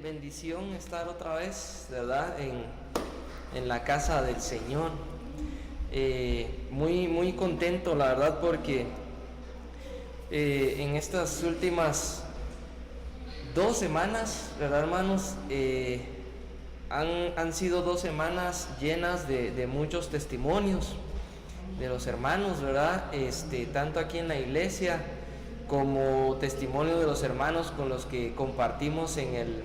bendición estar otra vez, ¿verdad? En la casa del Señor. Muy contento, la verdad, porque en estas últimas 2 semanas, ¿verdad, hermanos? Han sido 2 semanas llenas de muchos testimonios de los hermanos, ¿verdad? Tanto aquí en la iglesia como testimonio de los hermanos con los que compartimos en el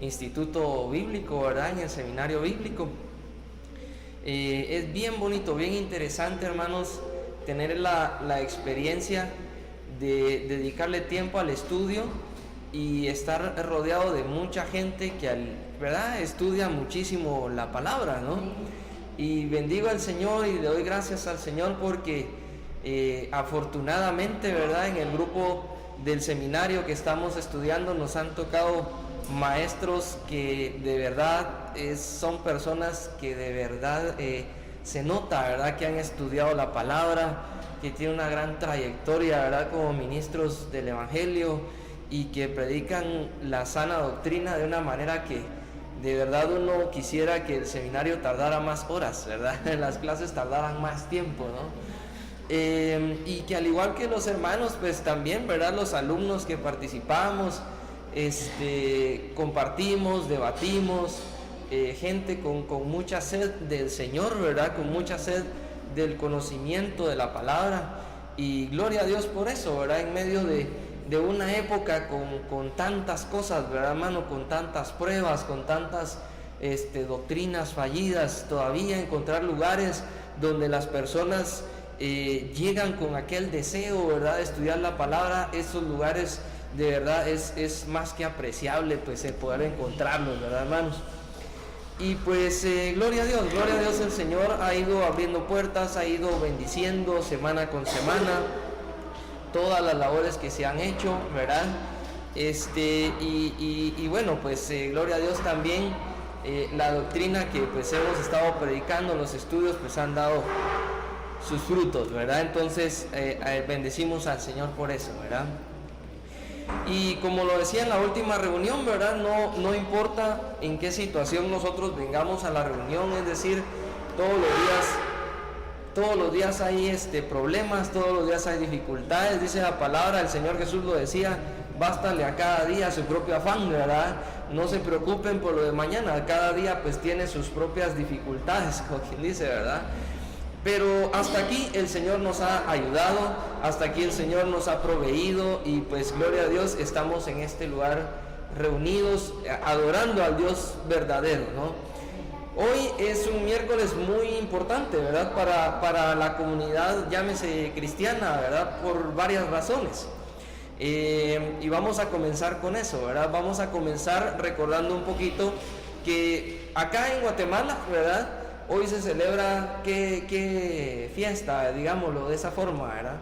Instituto Bíblico, ¿verdad? En el Seminario Bíblico. Es bien bonito, bien interesante, hermanos, tener la experiencia de dedicarle tiempo al estudio y estar rodeado de mucha gente que, ¿verdad?, estudia muchísimo la palabra, ¿no? Y bendigo al Señor y le doy gracias al Señor porque afortunadamente, ¿verdad?, en el grupo del seminario que estamos estudiando nos han tocado maestros que de verdad son personas que de verdad se nota, ¿verdad?, que han estudiado la palabra, que tienen una gran trayectoria, ¿verdad?, como ministros del Evangelio y que predican la sana doctrina de una manera que de verdad uno quisiera que el seminario tardara más horas, ¿verdad? Las clases tardaran más tiempo, ¿no? Y que al igual que los hermanos, pues también, ¿verdad?, los alumnos que participamos, compartimos, debatimos, gente con mucha sed del Señor, ¿verdad?, con mucha sed del conocimiento de la palabra, y gloria a Dios por eso, ¿verdad?, en medio de una época con tantas cosas, ¿verdad, hermano?, con tantas pruebas, con tantas doctrinas fallidas, todavía encontrar lugares donde las personas llegan con aquel deseo, ¿verdad?, de estudiar la palabra. Esos lugares de verdad es más que apreciable, pues, el poder encontrarlos, ¿verdad, hermanos? Y pues gloria a Dios, el Señor ha ido abriendo puertas, ha ido bendiciendo semana con semana todas las labores que se han hecho, ¿verdad? Y bueno, pues gloria a Dios también, la doctrina que pues hemos estado predicando, los estudios pues han dado sus frutos, ¿verdad? Entonces bendecimos al Señor por eso, ¿verdad? Y como lo decía en la última reunión, ¿verdad?, no importa en qué situación nosotros vengamos a la reunión, es decir, todos los días hay problemas, todos los días hay dificultades. Dice la palabra, el Señor Jesús lo decía: bástale a cada día su propio afán, ¿verdad? No se preocupen por lo de mañana, cada día pues tiene sus propias dificultades, como quien dice, ¿verdad? Pero hasta aquí el Señor nos ha ayudado, hasta aquí el Señor nos ha proveído, y pues gloria a Dios, estamos en este lugar reunidos adorando al Dios verdadero, ¿no? Hoy es un miércoles muy importante, ¿verdad?, para la comunidad, llámese cristiana, ¿verdad?, por varias razones. Y vamos a comenzar con eso, ¿verdad? Vamos a comenzar recordando un poquito que acá en Guatemala, ¿verdad?, hoy se celebra qué fiesta, digámoslo de esa forma, ¿verdad?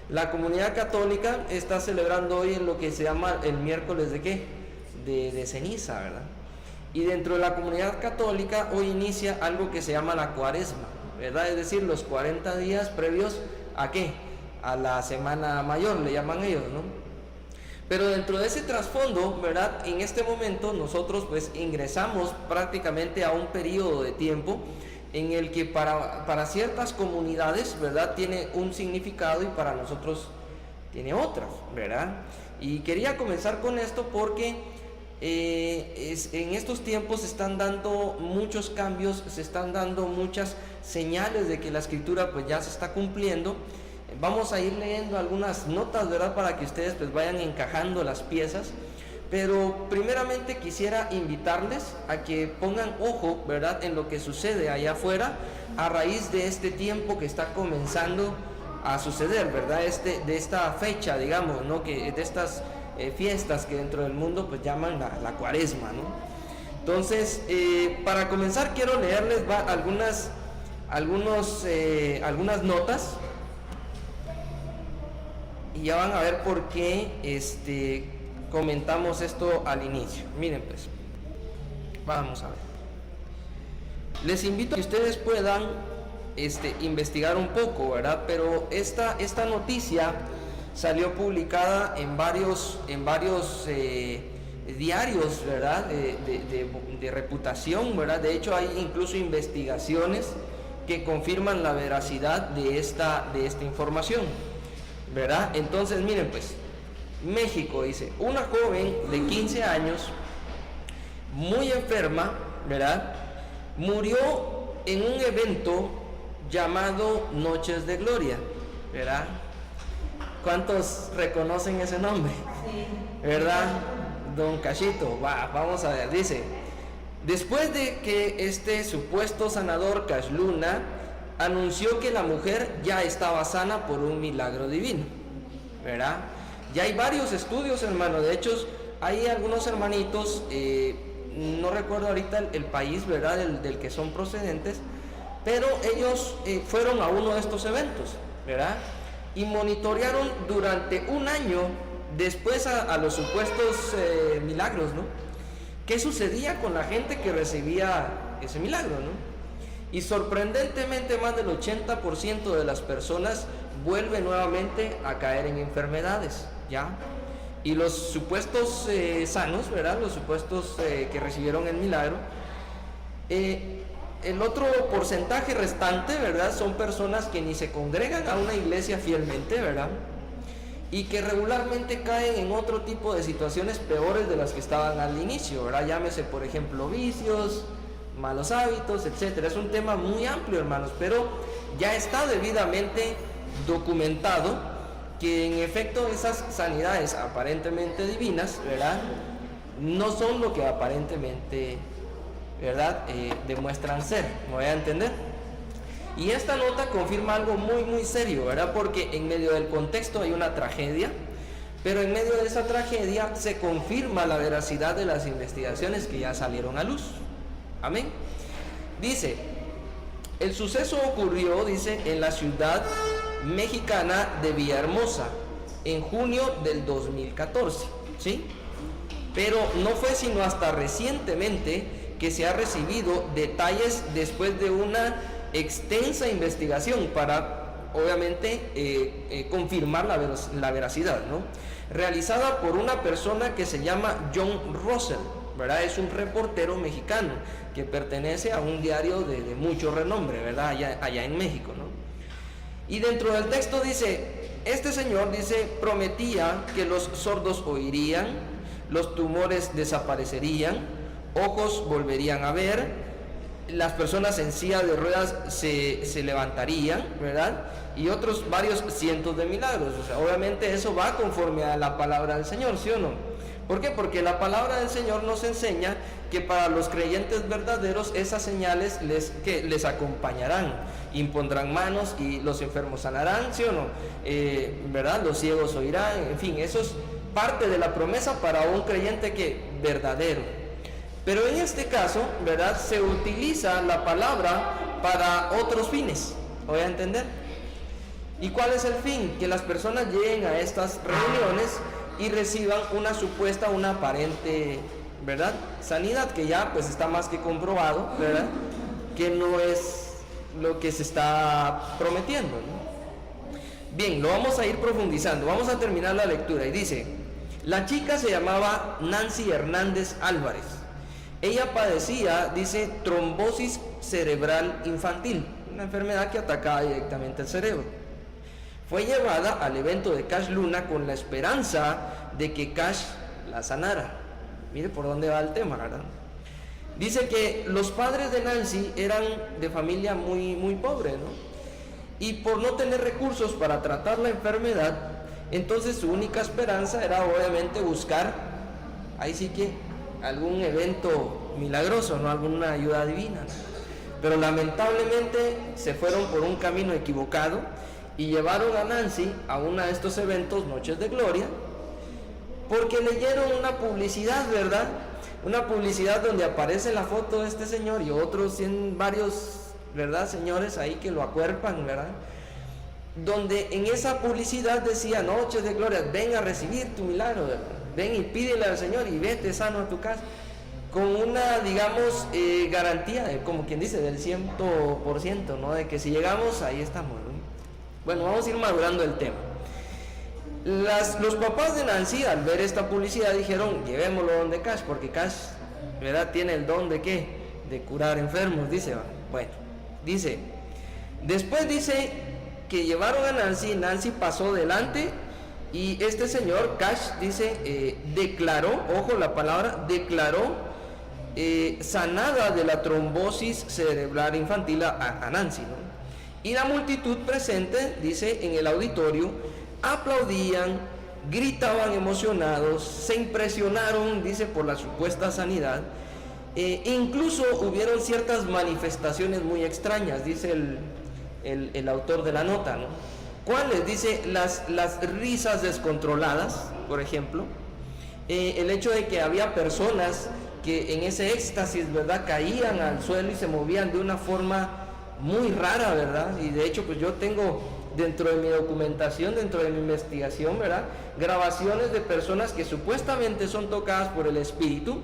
La comunidad católica está celebrando hoy en lo que se llama el miércoles de ¿qué? De ceniza, ¿verdad? Y dentro de la comunidad católica hoy inicia algo que se llama la cuaresma, ¿verdad? Es decir, los 40 días previos ¿a qué? A la semana mayor, le llaman ellos, ¿no? Pero dentro de ese trasfondo, ¿verdad?, en este momento nosotros pues ingresamos prácticamente a un periodo de tiempo en el que para ciertas comunidades, ¿verdad?, tiene un significado y para nosotros tiene otro, ¿verdad? Y quería comenzar con esto porque en estos tiempos se están dando muchos cambios, se están dando muchas señales de que la escritura pues ya se está cumpliendo. Vamos a ir leyendo algunas notas, ¿verdad?, para que ustedes pues vayan encajando las piezas. Pero primeramente quisiera invitarles a que pongan ojo, ¿verdad?, en lo que sucede allá afuera a raíz de este tiempo que está comenzando a suceder, ¿verdad?, de esta fecha, digamos, ¿no?, que de estas fiestas que dentro del mundo pues llaman la cuaresma, ¿no? Entonces, para comenzar quiero leerles algunas notas, y ya van a ver por qué comentamos esto al inicio. Miren, pues, vamos a ver. Les invito a que ustedes puedan investigar un poco, ¿verdad? Pero esta noticia salió publicada en varios diarios, ¿verdad? De reputación, ¿verdad? De hecho, hay incluso investigaciones que confirman la veracidad de esta información, ¿verdad? Entonces, miren pues, México dice, una joven de 15 años, muy enferma, ¿verdad? Murió en un evento llamado Noches de Gloria, ¿verdad? ¿Cuántos reconocen ese nombre? Sí. ¿Verdad? Don Cachito, vamos a ver, dice, después de que este supuesto sanador Cash Luna anunció que la mujer ya estaba sana por un milagro divino, ¿verdad? Ya hay varios estudios, hermano, de hecho hay algunos hermanitos, no recuerdo ahorita el país, ¿verdad?, del que son procedentes, pero ellos fueron a uno de estos eventos, ¿verdad?, y monitorearon durante un año después a los supuestos milagros, ¿no? ¿Qué sucedía con la gente que recibía ese milagro, ¿no? Y sorprendentemente más del 80% de las personas vuelve nuevamente a caer en enfermedades, ¿ya? Y los supuestos sanos, ¿verdad?, los supuestos que recibieron el milagro, el otro porcentaje restante, ¿verdad?, son personas que ni se congregan a una iglesia fielmente, ¿verdad?, y que regularmente caen en otro tipo de situaciones peores de las que estaban al inicio, ¿verdad? Llámese, por ejemplo, vicios, malos hábitos, etcétera. Es un tema muy amplio, hermanos, pero ya está debidamente documentado que en efecto esas sanidades aparentemente divinas, ¿verdad?, no son lo que aparentemente, ¿verdad?, demuestran ser. ¿Me voy a entender? Y esta nota confirma algo muy muy serio, ¿verdad?, porque en medio del contexto hay una tragedia, pero en medio de esa tragedia se confirma la veracidad de las investigaciones que ya salieron a luz. Amén. Dice, el suceso ocurrió, dice, en la ciudad mexicana de Villahermosa, en junio del 2014, ¿sí? Pero no fue sino hasta recientemente que se ha recibido detalles después de una extensa investigación para, obviamente, confirmar la veracidad, ¿no? Realizada por una persona que se llama John Russell, ¿verdad? Es un reportero mexicano que pertenece a un diario de mucho renombre, ¿verdad?, allá en México, ¿no? Y dentro del texto dice, este señor, dice, prometía que los sordos oirían, los tumores desaparecerían, ojos volverían a ver, las personas en silla de ruedas se levantarían, ¿verdad?, y otros varios cientos de milagros. O sea, obviamente eso va conforme a la palabra del Señor, ¿sí o no? ¿Por qué? Porque la palabra del Señor nos enseña que para los creyentes verdaderos esas señales les acompañarán, impondrán manos y los enfermos sanarán, ¿sí o no? ¿Verdad? Los ciegos oirán, en fin, eso es parte de la promesa para un creyente que verdadero. Pero en este caso, ¿verdad?, se utiliza la palabra para otros fines. ¿Voy a entender? ¿Y cuál es el fin? Que las personas lleguen a estas reuniones y reciban una aparente, ¿verdad?, sanidad, que ya pues está más que comprobado, ¿verdad?, que no es lo que se está prometiendo, ¿no? Bien, lo vamos a ir profundizando. Vamos a terminar la lectura y dice, la chica se llamaba Nancy Hernández Álvarez. Ella padecía, dice, trombosis cerebral infantil, una enfermedad que atacaba directamente el cerebro. Fue llevada al evento de Cash Luna con la esperanza de que Cash la sanara. Mire por dónde va el tema, ¿verdad? Dice que los padres de Nancy eran de familia muy, muy pobre, ¿no? Y por no tener recursos para tratar la enfermedad, entonces su única esperanza era obviamente buscar, ahí sí que, algún evento milagroso, ¿no?, alguna ayuda divina, ¿no? Pero lamentablemente se fueron por un camino equivocado y llevaron a Nancy a uno de estos eventos, Noches de Gloria, porque leyeron una publicidad, ¿verdad? Una publicidad donde aparece la foto de este señor y otros varios, ¿verdad?, señores ahí que lo acuerpan, ¿verdad? Donde en esa publicidad decía, Noches de Gloria, ven a recibir tu milagro, ¿verdad? Ven y pídele al Señor y vete sano a tu casa, con una, digamos, garantía, como quien dice, del 100%, ¿no?, de que si llegamos, ahí estamos, ¿no? Bueno, vamos a ir madurando el tema. Los papás de Nancy, al ver esta publicidad, dijeron: llevémoslo donde Cash, porque Cash, ¿verdad?, tiene el don de ¿qué? De curar enfermos, dice. Bueno, dice, después dice que llevaron a Nancy, Nancy pasó delante y este señor, Cash, dice, declaró, ojo la palabra, declaró sanada de la trombosis cerebral infantil a Nancy, ¿no? Y la multitud presente, dice, en el auditorio, aplaudían, gritaban emocionados, se impresionaron, dice, por la supuesta sanidad. Incluso hubieron ciertas manifestaciones muy extrañas, dice el autor de la nota, ¿no? ¿Cuáles? Dice, las risas descontroladas, por ejemplo, el hecho de que había personas que en ese éxtasis, ¿verdad?, caían al suelo y se movían de una forma muy rara, ¿verdad? Y de hecho, pues yo tengo dentro de mi documentación, dentro de mi investigación, ¿verdad?, grabaciones de personas que supuestamente son tocadas por el espíritu,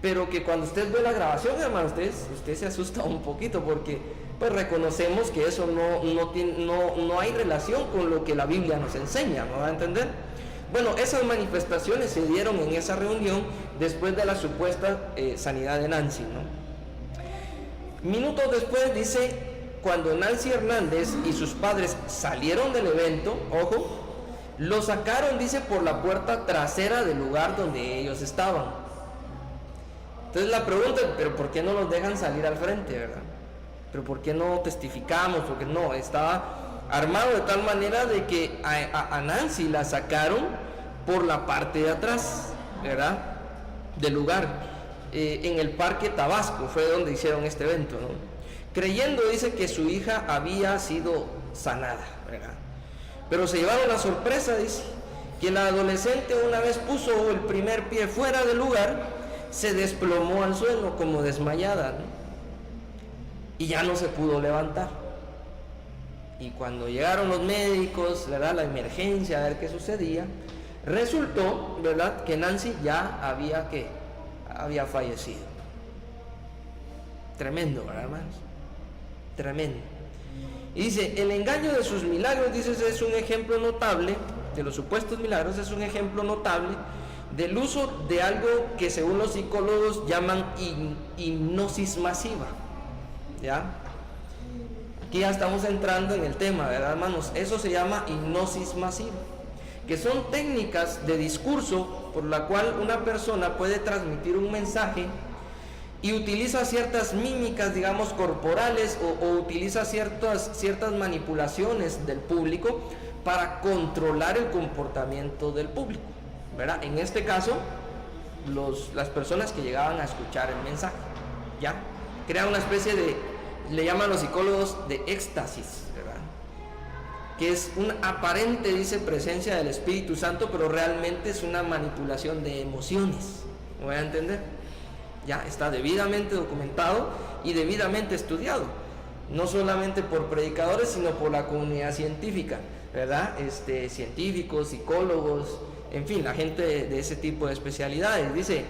pero que cuando usted ve la grabación, hermano, usted se asusta un poquito, porque pues reconocemos que eso no hay relación con lo que la Biblia nos enseña, ¿no va a entender? Bueno, esas manifestaciones se dieron en esa reunión después de la supuesta sanidad de Nancy, ¿no? Minutos después, dice, cuando Nancy Hernández y sus padres salieron del evento, ojo, lo sacaron, dice, por la puerta trasera del lugar donde ellos estaban. Entonces la pregunta es, ¿pero por qué no los dejan salir al frente, verdad? ¿Pero por qué no testificamos? Porque no, estaba armado de tal manera de que a Nancy la sacaron por la parte de atrás, ¿verdad?, del lugar. En el Parque Tabasco fue donde hicieron este evento, ¿no? Creyendo, dice, que su hija había sido sanada, ¿verdad? Pero se llevaron la sorpresa, dice, que la adolescente, una vez puso el primer pie fuera del lugar, se desplomó al suelo como desmayada, ¿no? Y ya no se pudo levantar. Y cuando llegaron los médicos, ¿verdad?, la emergencia, a ver qué sucedía, resultó, ¿verdad?, que Nancy ya había fallecido. Tremendo, ¿verdad, hermanos? Tremendo. Y dice, el engaño de sus milagros, dice, es un ejemplo notable, de los supuestos milagros, es un ejemplo notable del uso de algo que según los psicólogos llaman hipnosis masiva, ¿ya? Aquí ya estamos entrando en el tema, ¿verdad, hermanos? Eso se llama hipnosis masiva, que son técnicas de discurso por la cual una persona puede transmitir un mensaje y utiliza ciertas mímicas, digamos, corporales o utiliza ciertas manipulaciones del público para controlar el comportamiento del público, ¿verdad? En este caso, las personas que llegaban a escuchar el mensaje, ¿ya? Crea una especie de, le llaman los psicólogos, de éxtasis, ¿verdad?, que es una aparente, dice, presencia del Espíritu Santo, pero realmente es una manipulación de emociones. ¿Me voy a entender? Ya está debidamente documentado y debidamente estudiado, no solamente por predicadores, sino por la comunidad científica, ¿verdad? Científicos, psicólogos, en fin, la gente de ese tipo de especialidades. Dice,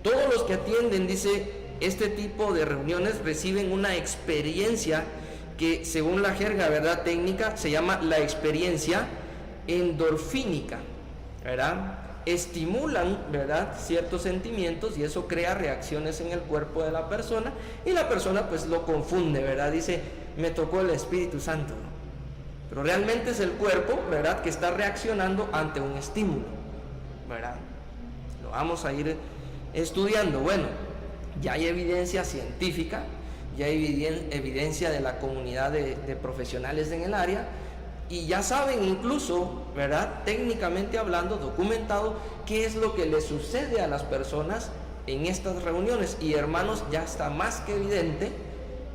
todos los que atienden, dice, este tipo de reuniones reciben una experiencia que, según la jerga, ¿verdad?, técnica, se llama la experiencia endorfínica, ¿verdad? Estimulan, ¿verdad?, ciertos sentimientos y eso crea reacciones en el cuerpo de la persona y la persona pues lo confunde, ¿verdad? Dice, me tocó el Espíritu Santo, ¿no? Pero realmente es el cuerpo, ¿verdad?, que está reaccionando ante un estímulo, ¿verdad? Lo vamos a ir estudiando. Bueno, ya hay evidencia científica, ya hay evidencia de la comunidad de profesionales en el área, y ya saben incluso, ¿verdad?, técnicamente hablando, documentado, qué es lo que le sucede a las personas en estas reuniones. Y hermanos, ya está más que evidente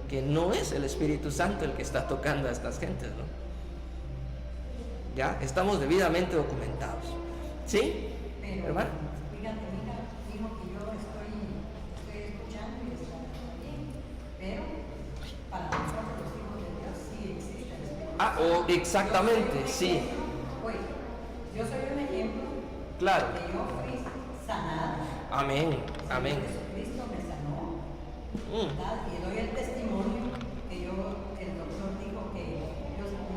que no es el Espíritu Santo el que está tocando a estas gentes, ¿no? Ya estamos debidamente documentados, ¿sí? Pero, hermano. Fíjate, dijo que yo estoy escuchando y está bien, pero para nosotros los hijos de Dios sí existe el Espíritu. Exactamente, sí. Oye, yo soy un ejemplo, Claro. que yo fui sanada. Amén, amén. Jesucristo me sanó, ¿verdad? Y doy el testimonio que el doctor dijo que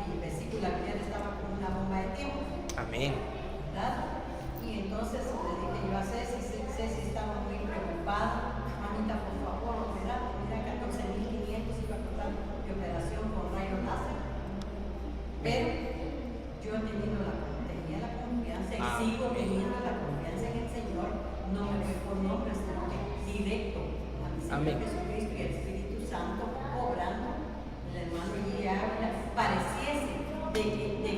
mi vesícula biliar estaba como una bomba de tiempo. Amén. Amén. ¿verdad? Y entonces le dije yo a Ceci estaba muy preocupada, mamita, por favor, mira 14.500 iba a costar de operación con rayos láser. Pero yo tenía la confianza y sigo teniendo la confianza en el Señor, no me fue por nombre, sino que directo a mi Señor Jesucristo y el Espíritu Santo obrando. El hermano Gille Ávila pareciese de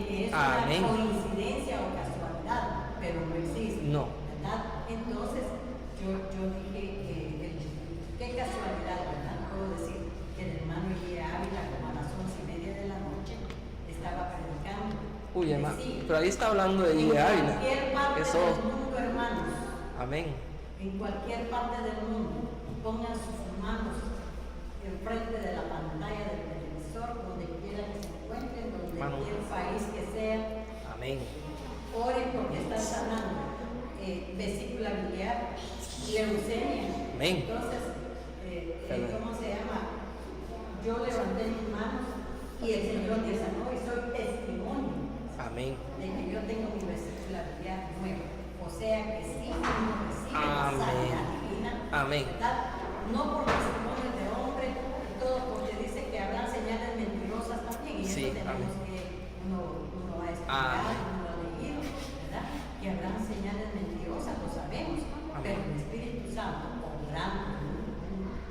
que es una coincidencia o casualidad, pero no existe, ¿verdad? Entonces yo dije, qué casualidad, ¿verdad? Puedo decir que el hermano Gille Ávila, como a las 11:30 de la noche, estaba predicando. Uy, hermano, pero ahí está hablando de Gille Ávila. En cualquier parte del mundo, hermanos. Amén. En cualquier parte del mundo, pongan sus manos enfrente de la pantalla del televisor, donde quiera que se encuentren, donde cualquier país que sea. Amén. Oren porque están sanando vesícula biliar, leucemia. Amén. Entonces, ¿cómo se llama? Yo levanté mis manos y el Señor me sanó y soy testimonio. Amén. De que yo tengo mi vesícula biliar nueva. O sea que sí, uno recibe la sanidad divina. Amén. ¿Verdad? No por testimonios de hombre, todo porque dice que habrá señales mentirosas también. Y eso tenemos que uno va a explicar, uno lo ha leído, ¿verdad? Que habrán señales mentirosas, lo sabemos. Pero el Espíritu Santo, obrando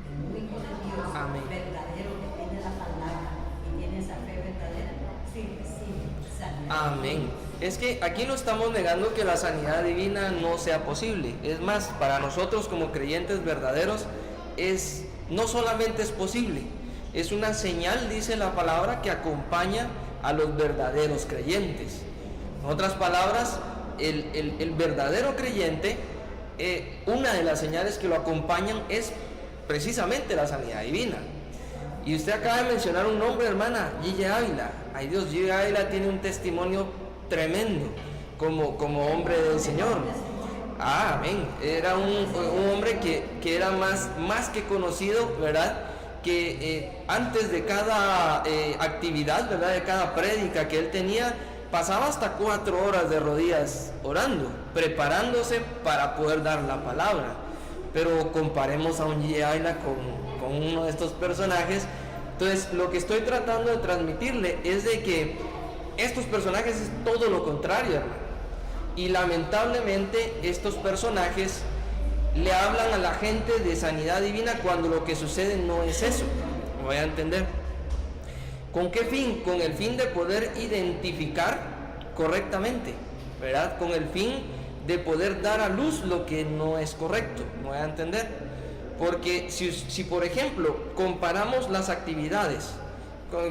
en un hijo de Dios verdadero que tiene la palabra y tiene esa fe verdadera, sí recibe sanidad. Amén. Es que aquí no estamos negando que la sanidad divina no sea posible. Es más, para nosotros como creyentes verdaderos, no solamente es posible, es una señal, dice la palabra, que acompaña a los verdaderos creyentes. En otras palabras, el verdadero creyente, una de las señales que lo acompañan es precisamente la sanidad divina. Y usted acaba de mencionar un nombre, hermana, Gille Ávila. Ay Dios, Gille Ávila tiene un testimonio tremendo como hombre del Señor. Amén. Era un hombre que era más que conocido, ¿verdad? Que antes de cada actividad, ¿verdad? De cada prédica que él tenía, pasaba hasta 4 horas de rodillas orando, preparándose para poder dar la palabra. Pero comparemos a un Gille Ávila con uno de estos personajes. Entonces, lo que estoy tratando de transmitirle es de que estos personajes es todo lo contrario, hermano. Y lamentablemente estos personajes le hablan a la gente de sanidad divina cuando lo que sucede no es eso. ¿Me voy a entender? ¿Con qué fin? Con el fin de poder identificar correctamente, ¿verdad? Con el fin de poder dar a luz lo que no es correcto. ¿Me voy a entender? Porque si por ejemplo comparamos las actividades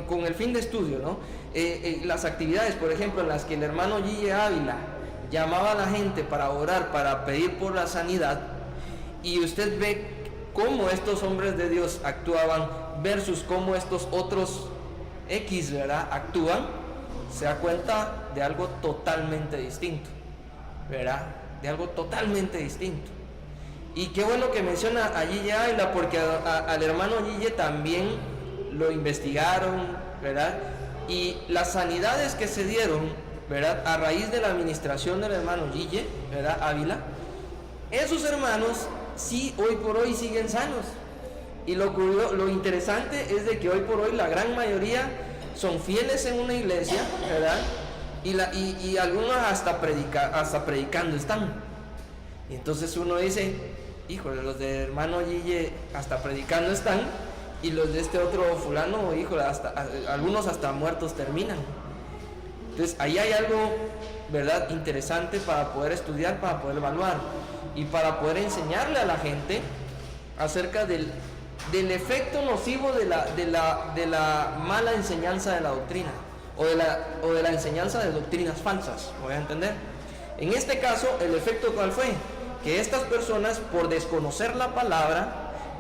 con el fin de estudio, ¿no? Las actividades, por ejemplo, en las que el hermano Gille Ávila llamaba a la gente para orar, para pedir por la sanidad, y usted ve cómo estos hombres de Dios actuaban versus cómo estos otros X, ¿verdad?, actúan, se da cuenta de algo totalmente distinto, ¿verdad? De algo totalmente distinto. Y qué bueno que menciona a Gille Ávila, porque al hermano Gille también lo investigaron, ¿verdad? Y las sanidades que se dieron, ¿verdad?, a raíz de la administración del hermano Gille, ¿verdad?, Ávila, esos hermanos sí hoy por hoy siguen sanos. Y lo interesante es de que hoy por hoy la gran mayoría son fieles en una iglesia, ¿verdad? Y algunos hasta predicando están. Y entonces uno dice, híjole, los de hermano Gille hasta predicando están, y los de este otro fulano, híjole, algunos hasta muertos terminan. Entonces ahí hay algo, ¿verdad?, interesante para poder estudiar, para poder evaluar y para poder enseñarle a la gente acerca del efecto nocivo de la mala enseñanza de la doctrina o de la enseñanza de doctrinas falsas. ¿Me voy a entender? En este caso, el efecto ¿cuál fue? Que estas personas, por desconocer la palabra,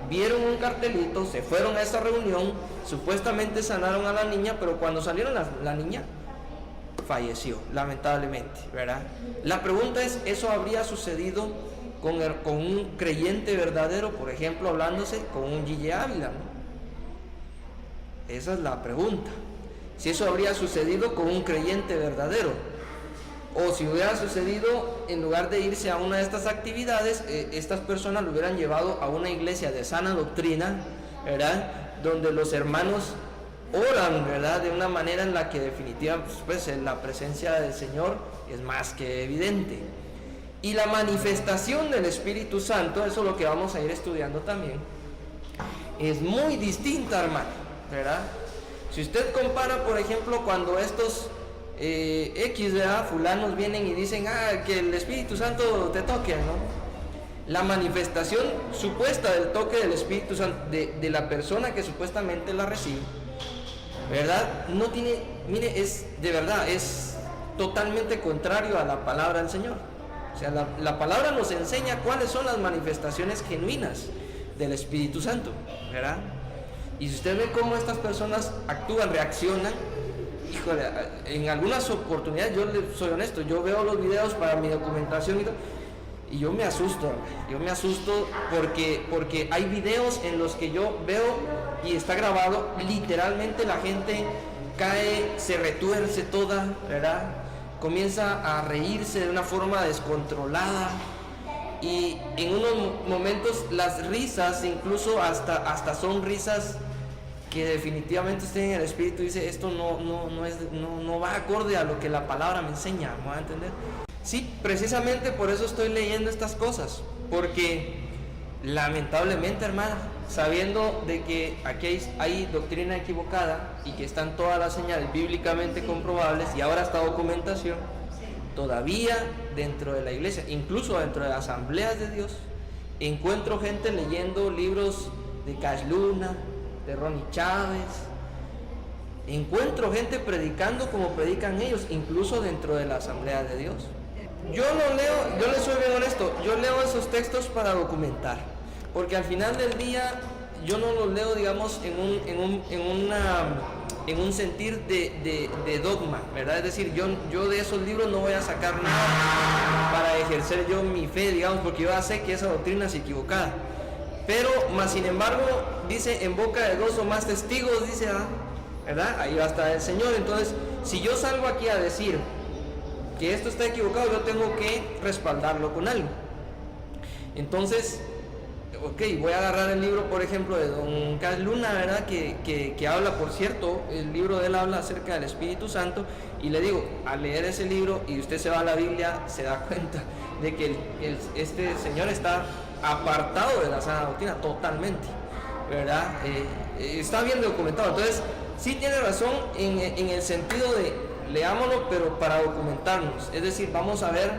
vieron un cartelito, se fueron a esa reunión, supuestamente sanaron a la niña, pero cuando salieron la niña falleció, lamentablemente, ¿verdad? La pregunta es, ¿eso habría sucedido con un creyente verdadero, por ejemplo, hablándose con un Gille Ávila, ¿no? Esa es la pregunta. Si eso habría sucedido con un creyente verdadero. O si hubiera sucedido, en lugar de irse a una de estas actividades, estas personas lo hubieran llevado a una iglesia de sana doctrina, ¿verdad? Donde los hermanos oran, ¿verdad? De una manera en la que definitivamente, pues, la presencia del Señor es más que evidente. Y la manifestación del Espíritu Santo, eso es lo que vamos a ir estudiando también, es muy distinta, hermano, ¿verdad? Si usted compara, por ejemplo, cuando estos ¿verdad? Fulanos vienen y dicen, que el Espíritu Santo te toque, ¿no? La manifestación supuesta del toque del Espíritu Santo, de la persona que supuestamente la recibe, ¿verdad? No tiene, mire, es de verdad, es totalmente contrario a la palabra del Señor. O sea, la palabra nos enseña cuáles son las manifestaciones genuinas del Espíritu Santo, ¿verdad? Y si usted ve cómo estas personas actúan, reaccionan, híjole, en algunas oportunidades, yo soy honesto, yo veo los videos para mi documentación y yo me asusto porque hay videos en los que yo veo y está grabado, literalmente la gente cae, se retuerce toda, ¿verdad? Comienza a reírse de una forma descontrolada y en unos momentos las risas, incluso hasta son risas que definitivamente usted en el espíritu dice, esto no va acorde a lo que la palabra me enseña, ¿me va a entender? Sí, precisamente por eso estoy leyendo estas cosas, porque lamentablemente, hermana, sabiendo de que aquí hay doctrina equivocada y que están todas las señales bíblicamente comprobables y ahora esta documentación, todavía dentro de la iglesia, incluso dentro de las asambleas de Dios, encuentro gente leyendo libros de Cash Luna, de Ronnie Chávez, encuentro gente predicando como predican ellos, incluso dentro de la asamblea de Dios. Yo no leo, yo les soy bien honesto, yo leo esos textos para documentar, porque al final del día yo no los leo, digamos, en un sentir de dogma, ¿verdad? Es decir, yo de esos libros no voy a sacar nada para ejercer yo mi fe, digamos, porque yo ya sé que esa doctrina es equivocada. Pero, más sin embargo, dice, en boca de 2 o más testigos, dice, ¿verdad? Ahí va a estar el Señor. Entonces, si yo salgo aquí a decir que esto está equivocado, yo tengo que respaldarlo con algo. Entonces, voy a agarrar el libro, por ejemplo, de don Cash Luna, ¿verdad? Que habla, por cierto, el libro de él habla acerca del Espíritu Santo, y le digo, al leer ese libro, y usted se va a la Biblia, se da cuenta de que este señor está apartado de la sana doctrina totalmente, ¿verdad? Está bien documentado. Entonces, sí tiene razón en el sentido de leámoslo, pero para documentarnos. Es decir, vamos a ver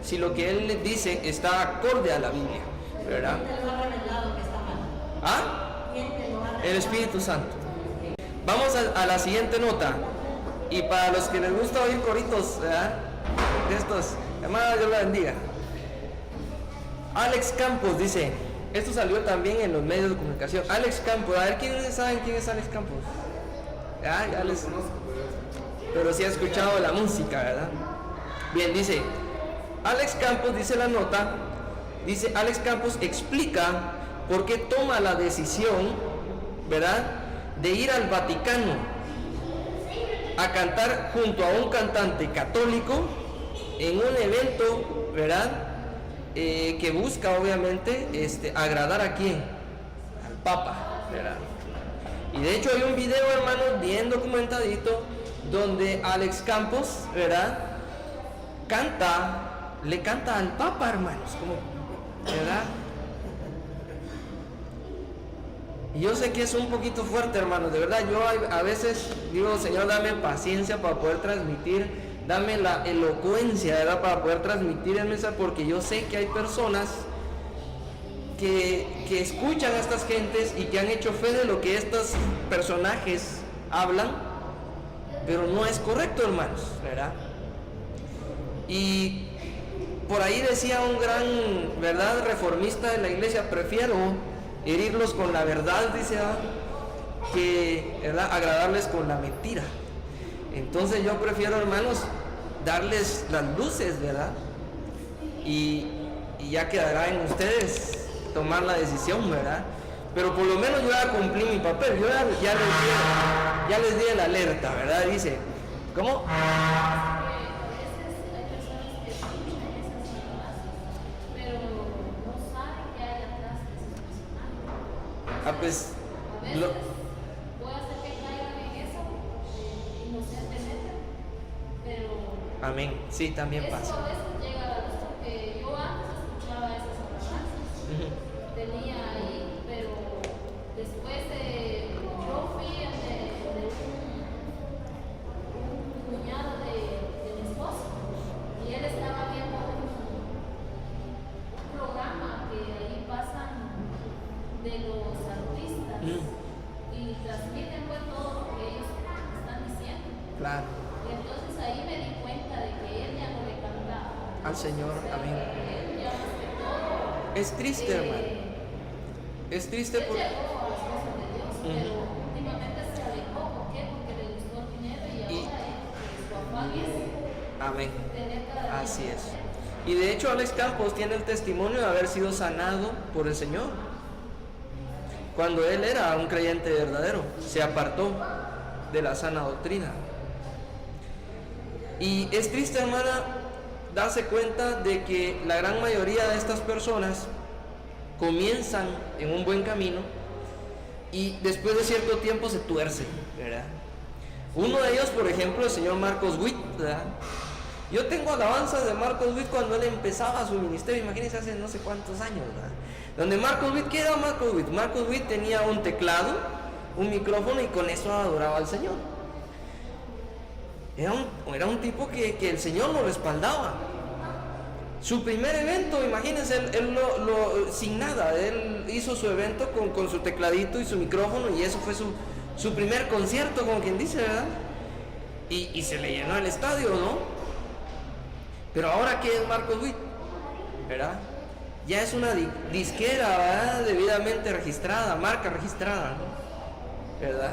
si lo que él dice está acorde a la Biblia, ¿verdad? El Espíritu Santo. Vamos a la siguiente nota. Y para los que les gusta oír coritos, ¿verdad? De estos, hermano, Dios la bendiga. Alex Campos dice, esto salió también en los medios de comunicación. Alex Campos, a ver, ¿quiénes saben quién es Alex Campos? Ya les conozco, pero sí ha escuchado la música, ¿verdad? Bien, dice, Alex Campos, dice la nota, dice, Alex Campos explica por qué toma la decisión, ¿verdad?, de ir al Vaticano a cantar junto a un cantante católico en un evento, ¿verdad?, que busca obviamente agradar a quién, al Papa, ¿verdad? Y de hecho hay un video, hermanos, bien documentadito, donde Alex Campos, ¿verdad?, le canta al Papa, hermanos, como, ¿verdad? Y yo sé que es un poquito fuerte, hermanos, de verdad. Yo a veces digo, Señor, dame paciencia para poder transmitir, dame la elocuencia, ¿verdad?, para poder transmitir el mensaje, porque yo sé que hay personas que escuchan a estas gentes y que han hecho fe de lo que estos personajes hablan, pero no es correcto, hermanos, ¿verdad? Y por ahí decía un gran, ¿verdad?, reformista de la iglesia, prefiero herirlos con la verdad, dice, que, ¿verdad?, agradarles con la mentira. Entonces yo prefiero, hermanos, darles las luces, ¿verdad? Y ya quedará en ustedes tomar la decisión, ¿verdad? Pero por lo menos yo ya cumplí mi papel, yo ya les di la alerta, ¿verdad? Dice, ¿cómo? pues A veces puede hacer que caigan en eso inocentemente, pero amén, sí, también eso pasa. a veces llega a la luz porque yo antes escuchaba esas alabanzas, tenía ahí, pero después yo fui de un cuñado de mi esposo y él estaba viendo un programa que ahí pasan de los artistas y transmiten pues todo lo que ellos están diciendo. Claro, Y entonces ahí me di cuenta de que él ya no le canta al Señor, amén. él ya más que todo. Es triste, hermano. Es triste Él porque... llegó a las cosas de Dios, pero últimamente se alejó. ¿Por qué? Porque le gustó el dinero y ahora su afán es Amén. tener cada día Así más. es. Y de hecho Alex Campos tiene el testimonio de haber sido sanado por el Señor. Cuando él era un creyente verdadero, se apartó de la sana doctrina. Y es triste, hermana, darse cuenta de que la gran mayoría de estas personas comienzan en un buen camino y después de cierto tiempo se tuercen, ¿verdad? Uno de ellos, por ejemplo, el señor Marcos Witt, ¿verdad? Yo tengo alabanzas de Marcos Witt cuando él empezaba su ministerio, imagínense hace no sé cuántos años, ¿verdad? Donde Marcos Witt, ¿qué era Marcos Witt? Marcos Witt tenía un teclado, un micrófono y con eso adoraba al Señor. Era un tipo que el Señor lo respaldaba. Su primer evento, imagínense, él sin nada, él hizo su evento con su tecladito y su micrófono y eso fue su primer concierto, como quien dice, ¿verdad? Y se le llenó el estadio, ¿no? Pero ahora, ¿qué es Marcos Witt? ¿Verdad? Ya es una disquera, ¿verdad? Debidamente registrada, marca registrada, ¿no? ¿Verdad?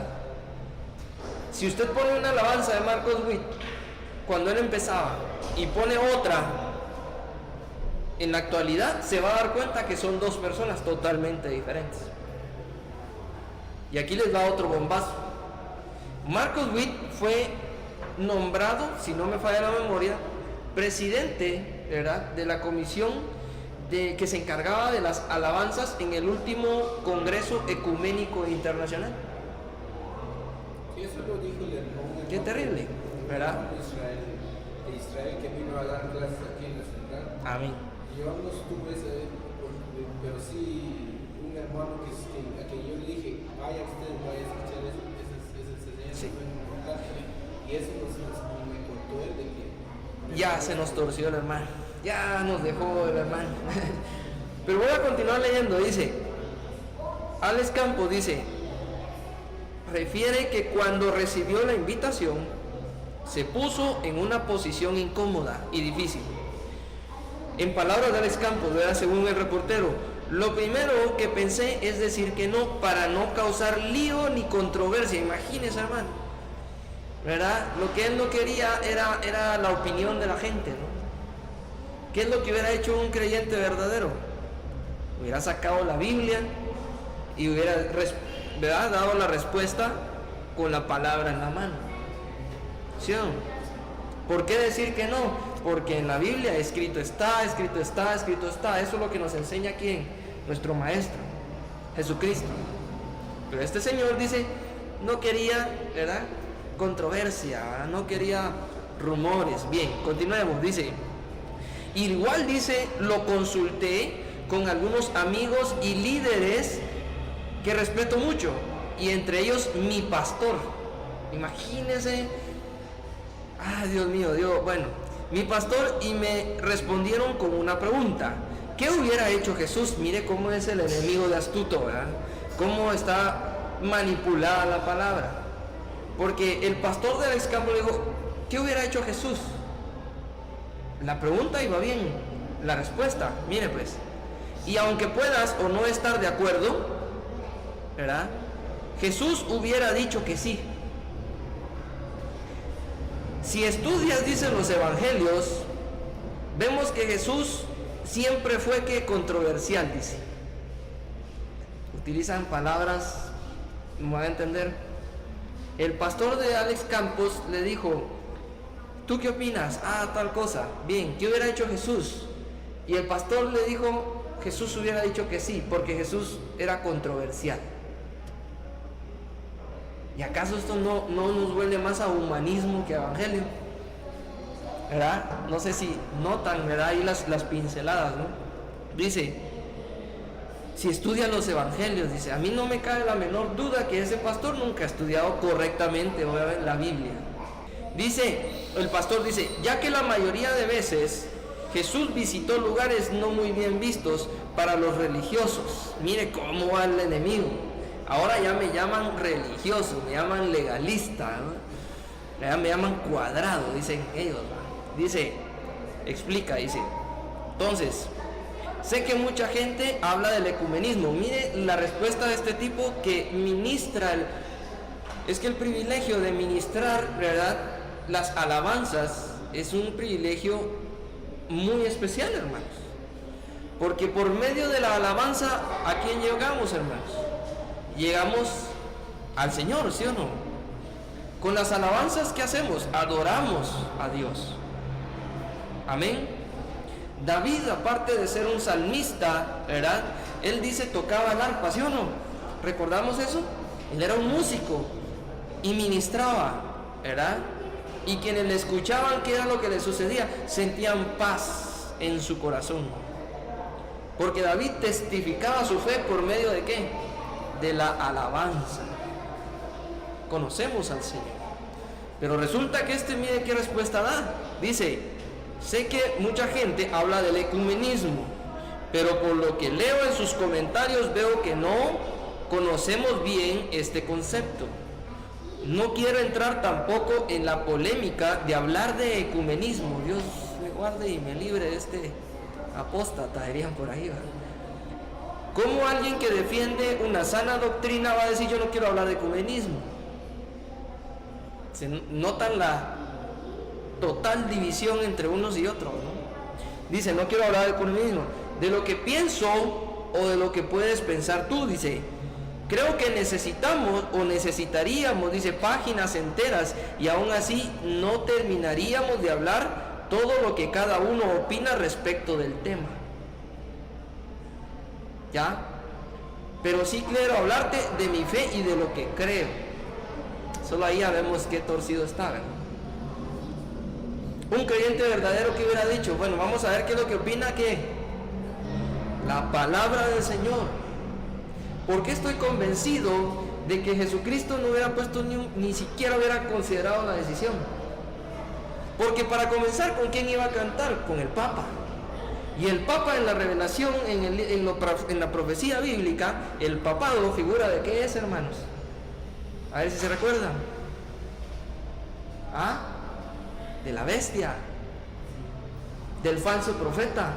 Si usted pone una alabanza de Marcos Witt cuando él empezaba y pone otra en la actualidad, se va a dar cuenta que son dos personas totalmente diferentes. Y aquí les va otro bombazo. Marcos Witt fue nombrado, si no me falla la memoria, presidente, ¿verdad?, de la comisión que se encargaba de las alabanzas en el último Congreso Ecuménico Internacional. Sí, eso lo dijo el hermano. Qué terrible, ¿verdad? De Israel que vino a dar clases aquí en la central. Amén. Yo no estuve ese, pero sí un hermano a que yo le dije, vaya usted, vaya a escuchar esa enseñanza, Sí. fue importante. Y eso me contó él de que... Ya se nos torció el hermano, ya nos dejó el hermano. Pero voy a continuar leyendo, dice, Alex Campos dice, refiere que cuando recibió la invitación, se puso en una posición incómoda y difícil. En palabras de Alex Campos, ¿verdad?, según el reportero, lo primero que pensé es decir que no, para no causar lío ni controversia. Imagínese, hermano, ¿verdad? Lo que él no quería era la opinión de la gente, ¿no? ¿Qué es lo que hubiera hecho un creyente verdadero? Hubiera sacado la Biblia y hubiera, ¿verdad?, dado la respuesta con la palabra en la mano. ¿Sí o no? ¿Por qué decir que no? Porque en la Biblia escrito está, escrito está, escrito está. Eso es lo que nos enseña aquí nuestro Maestro, Jesucristo. Pero este señor dice, no quería, ¿verdad?, controversia, ¿verdad?, no quería rumores. Bien, continuemos, dice, igual dice, lo consulté con algunos amigos y líderes que respeto mucho, y entre ellos mi pastor. Imagínense, Dios mío, bueno, mi pastor, y me respondieron con una pregunta: ¿qué hubiera hecho Jesús? Mire cómo es el enemigo de astuto, ¿verdad? Cómo está manipulada la palabra. Porque el pastor de Alex Campos le dijo, ¿qué hubiera hecho Jesús? La pregunta iba bien, la respuesta, mire pues, y aunque puedas o no estar de acuerdo, ¿verdad?, Jesús hubiera dicho que sí. Si estudias, dicen los evangelios, vemos que Jesús siempre fue controversial, dice. Utilizan palabras, me van a entender. El pastor de Alex Campos le dijo, ¿tú qué opinas? Tal cosa. Bien, ¿qué hubiera hecho Jesús? Y el pastor le dijo, Jesús hubiera dicho que sí, porque Jesús era controversial. ¿Y acaso esto no nos huele más a humanismo que a evangelio? ¿Verdad? No sé si notan, ¿verdad? Ahí las pinceladas, ¿no? Dice, si estudian los evangelios, dice, a mí no me cabe la menor duda que ese pastor nunca ha estudiado correctamente, obviamente, la Biblia. Dice, el pastor dice, ya que la mayoría de veces Jesús visitó lugares no muy bien vistos para los religiosos. Mire cómo va el enemigo. Ahora ya me llaman religioso, me llaman legalista, ¿no? Ya me llaman cuadrado, dicen ellos, ¿no? Dice, explica, dice, entonces, sé que mucha gente habla del ecumenismo. Mire la respuesta de este tipo que ministra, es que el privilegio de ministrar, ¿verdad?, las alabanzas es un privilegio muy especial, hermanos, porque por medio de la alabanza, ¿a quién llegamos, hermanos? Llegamos al Señor, ¿sí o no? Con las alabanzas que hacemos, adoramos a Dios. Amén. David, aparte de ser un salmista, ¿verdad?, él dice tocaba el arpa, ¿sí o no? ¿Recordamos eso? Él era un músico y ministraba, ¿verdad? Y quienes le escuchaban, ¿qué era lo que le sucedía? Sentían paz en su corazón. Porque David testificaba su fe por medio de ¿qué? De la alabanza. Conocemos al Señor. Pero resulta que mire qué respuesta da. Dice, sé que mucha gente habla del ecumenismo, pero por lo que leo en sus comentarios veo que no conocemos bien este concepto. No quiero entrar tampoco en la polémica de hablar de ecumenismo. Dios me guarde y me libre de este apóstata, dirían por ahí, ¿verdad? ¿Cómo alguien que defiende una sana doctrina va a decir yo no quiero hablar de ecumenismo? Se notan la total división entre unos y otros, ¿no? Dice, no quiero hablar de ecumenismo, de lo que pienso o de lo que puedes pensar tú, dice. Creo que necesitamos o necesitaríamos, dice, páginas enteras y aún así no terminaríamos de hablar todo lo que cada uno opina respecto del tema. ¿Ya? Pero sí quiero hablarte de mi fe y de lo que creo. Solo ahí ya vemos qué torcido está, ¿verdad? Un creyente verdadero que hubiera dicho, bueno, vamos a ver qué es lo que opina, ¿qué? La palabra del Señor. Porque estoy convencido de que Jesucristo no hubiera puesto ni siquiera hubiera considerado la decisión. Porque para comenzar, ¿con quién iba a cantar? Con el Papa. Y el Papa en la revelación, en la profecía bíblica, el papado figura de qué es, hermanos. A ver si se recuerdan. ¿Ah? De la bestia. Del falso profeta.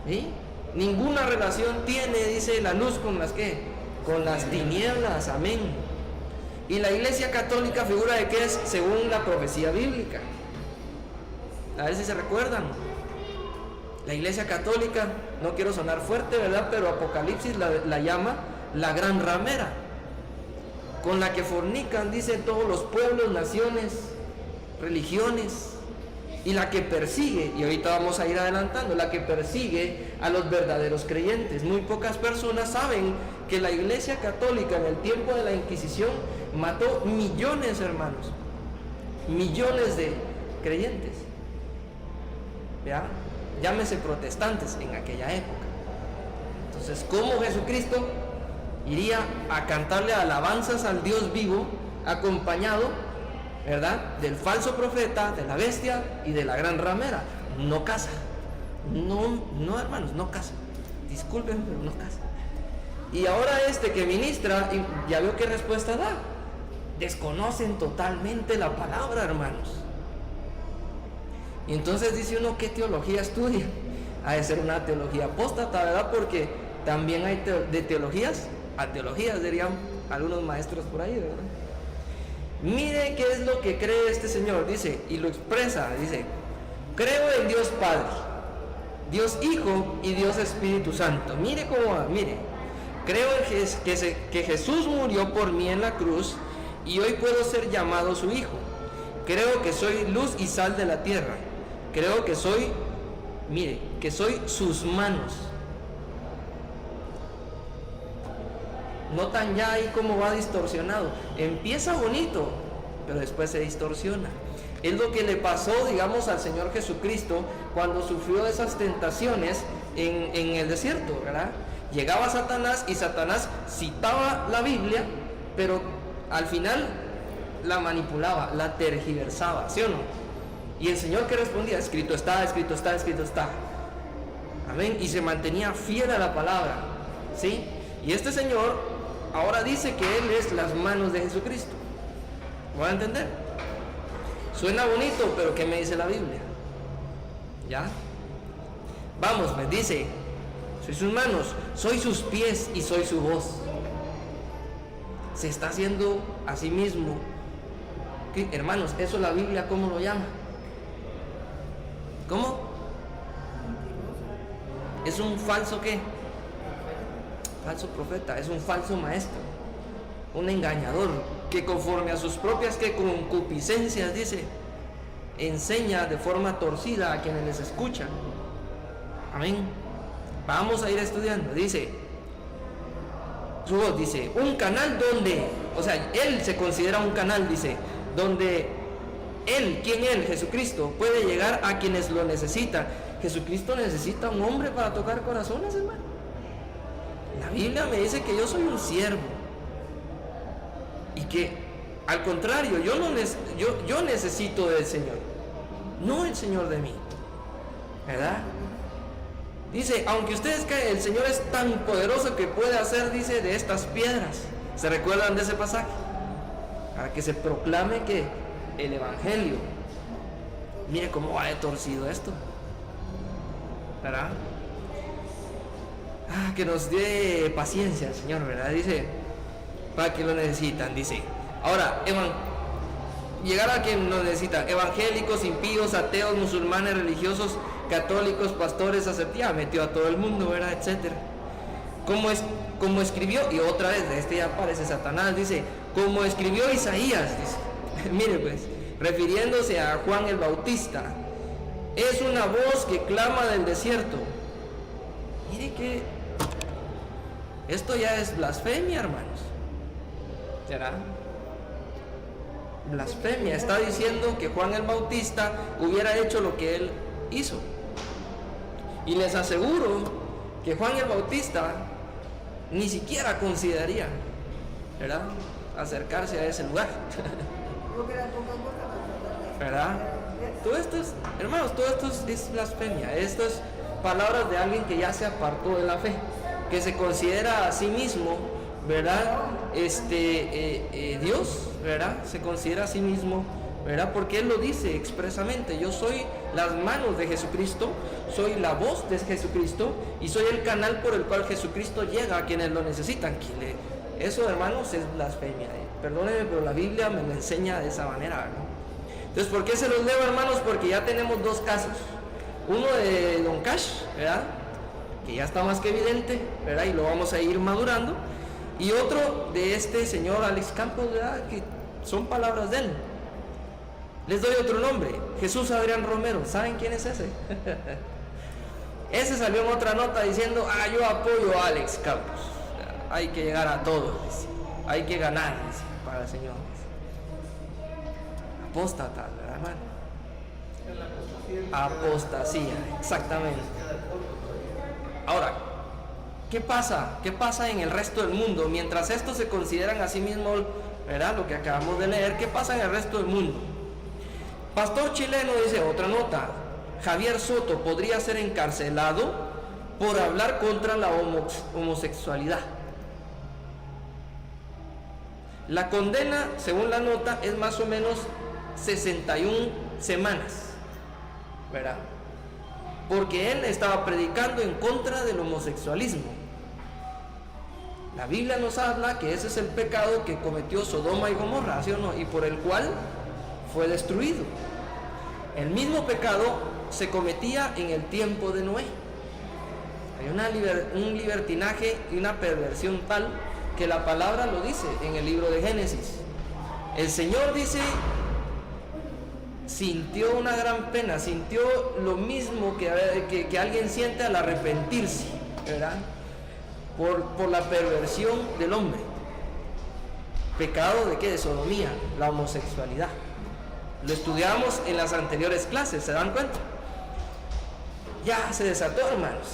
¿Sí? Ninguna relación tiene, dice, la luz con las ¿qué? Con las tinieblas, amén. Y la Iglesia Católica figura de qué es según la profecía bíblica. A ver si se recuerdan. La Iglesia Católica, no quiero sonar fuerte, ¿verdad? Pero Apocalipsis la llama la gran ramera, con la que fornican, dice, todos los pueblos, naciones, religiones. Y la que persigue, y ahorita vamos a ir adelantando, la que persigue a los verdaderos creyentes. Muy pocas personas saben que la Iglesia Católica en el tiempo de la Inquisición mató millones, hermanos, millones de creyentes, ¿ya? Llámese protestantes en aquella época. Entonces, ¿cómo Jesucristo iría a cantarle alabanzas al Dios vivo acompañado, ¿verdad?, del falso profeta, de la bestia y de la gran ramera? No casa. No, hermanos, no casa. Disculpen, pero no casa. Y ahora que ministra, ya veo qué respuesta da. Desconocen totalmente la palabra, hermanos. Y entonces dice uno, ¿qué teología estudia? Ha de ser una teología apóstata, ¿verdad? Porque también hay de teologías a teologías, dirían algunos maestros por ahí, ¿verdad? Mire qué es lo que cree este señor, dice, y lo expresa, dice, creo en Dios Padre, Dios Hijo y Dios Espíritu Santo. Mire cómo va, mire, creo que Jesús murió por mí en la cruz y hoy puedo ser llamado su Hijo. Creo que soy luz y sal de la tierra. Creo que soy, mire, que soy sus manos. Notan ya ahí cómo va distorsionado. Empieza bonito, pero después se distorsiona. Es lo que le pasó, digamos, al Señor Jesucristo cuando sufrió esas tentaciones en el desierto, ¿verdad? Llegaba Satanás y Satanás citaba la Biblia, pero al final la manipulaba, la tergiversaba, ¿sí o no? Y el Señor, ¿qué respondía? Escrito está, escrito está, escrito está. Amén. Y se mantenía fiel a la palabra, ¿sí? Y este Señor ahora dice que Él es las manos de Jesucristo. ¿Voy a entender? Suena bonito, pero ¿qué me dice la Biblia? ¿Ya? Vamos, me dice, soy sus manos, soy sus pies y soy su voz. Se está haciendo a sí mismo. ¿Qué, hermanos? Eso la Biblia, ¿cómo lo llama? ¿Cómo? ¿Es un falso qué? Falso profeta, es un falso maestro, un engañador, que conforme a sus propias que concupiscencias, dice, enseña de forma torcida a quienes les escuchan. Amén. Vamos a ir estudiando. Dice, su voz dice, un canal donde, o sea, Él se considera un canal, dice, donde Él, ¿quién Él? Jesucristo, puede llegar a quienes lo necesitan. Jesucristo necesita un hombre para tocar corazones, hermano. La Biblia me dice que yo soy un siervo y que al contrario, yo necesito del Señor, no el Señor de mí, ¿verdad? Dice, aunque ustedes creen, el Señor es tan poderoso que puede hacer, dice, de estas piedras. ¿Se recuerdan de ese pasaje? Para que se proclame que el Evangelio. Mire cómo va de torcido esto, ¿verdad? Que nos dé paciencia el Señor, ¿verdad? Dice, para que lo necesitan, dice. Ahora, llegar a quien lo necesitan, evangélicos, impíos, ateos, musulmanes, religiosos, católicos, pastores, sacerdotes, metió a todo el mundo, ¿verdad? Etcétera. Como escribió, y otra vez, de este ya aparece Satanás, dice, como escribió Isaías, dice. Mire pues, refiriéndose a Juan el Bautista, es una voz que clama del desierto. Mire que esto ya es blasfemia, hermanos. ¿Será? Blasfemia. Está diciendo que Juan el Bautista hubiera hecho lo que él hizo. Y les aseguro que Juan el Bautista ni siquiera consideraría, ¿verdad?, acercarse a ese lugar. ¿Verdad? Todo esto es, hermanos, todo esto es blasfemia. Esto es palabras de alguien que ya se apartó de la fe, que se considera a sí mismo, ¿verdad?, Dios, ¿verdad? Se considera a sí mismo, ¿verdad? Porque Él lo dice expresamente: yo soy las manos de Jesucristo, soy la voz de Jesucristo y soy el canal por el cual Jesucristo llega a quienes lo necesitan. Eso, hermanos, es blasfemia. Perdónenme, pero la Biblia me lo enseña de esa manera, ¿no? Entonces, ¿por qué se los leo, hermanos? Porque ya tenemos dos casos. Uno de Don Cash, ¿verdad?, que ya está más que evidente, ¿verdad?, y lo vamos a ir madurando. Y otro de este señor Alex Campos, ¿verdad?, que son palabras de él. Les doy otro nombre: Jesús Adrián Romero. ¿Saben quién es ese? Ese salió en otra nota diciendo: yo apoyo a Alex Campos. Hay que llegar a todos, hay que ganar, dice, para el Señor. Apóstata, ¿verdad, hermano? Apostasía, exactamente. Ahora, ¿qué pasa? ¿Qué pasa en el resto del mundo? Mientras estos se consideran a sí mismos, ¿verdad?, lo que acabamos de leer, ¿qué pasa en el resto del mundo? Pastor chileno dice, otra nota: Javier Soto podría ser encarcelado por hablar contra la homosexualidad. La condena, según la nota, es más o menos 61 semanas, ¿verdad? Porque él estaba predicando en contra del homosexualismo. La Biblia nos habla que ese es el pecado que cometió Sodoma y Gomorra, ¿sí o no?, y por el cual fue destruido. El mismo pecado se cometía en el tiempo de Noé. Hay un libertinaje y una perversión tal que la palabra lo dice en el libro de Génesis. El Señor dice, sintió una gran pena, sintió lo mismo que alguien siente al arrepentirse, ¿verdad? por la perversión del hombre. ¿Pecado de qué? De sodomía, la homosexualidad. Lo estudiamos en las anteriores clases, ¿se dan cuenta? Ya se desató, hermanos,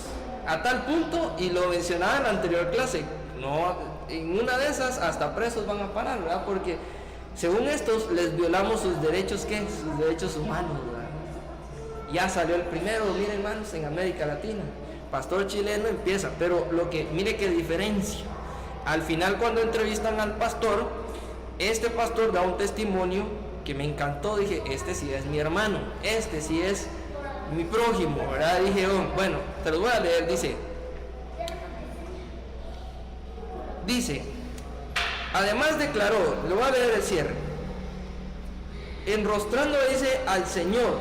a tal punto, y lo mencionaba en la anterior clase, no, en una de esas hasta presos van a parar, ¿verdad? Porque según estos les violamos sus derechos, ¿qué? Sus derechos humanos, ¿verdad? Ya salió el primero, miren, hermanos, en América Latina, pastor chileno empieza, pero mire qué diferencia. Al final, cuando entrevistan al pastor, este pastor da un testimonio que me encantó. Dije, este sí es mi hermano, este sí es mi prójimo, ¿verdad? Dije, oh, bueno, te lo voy a leer. Dice, además declaró, le voy a leer el cierre, enrostrando, dice, al señor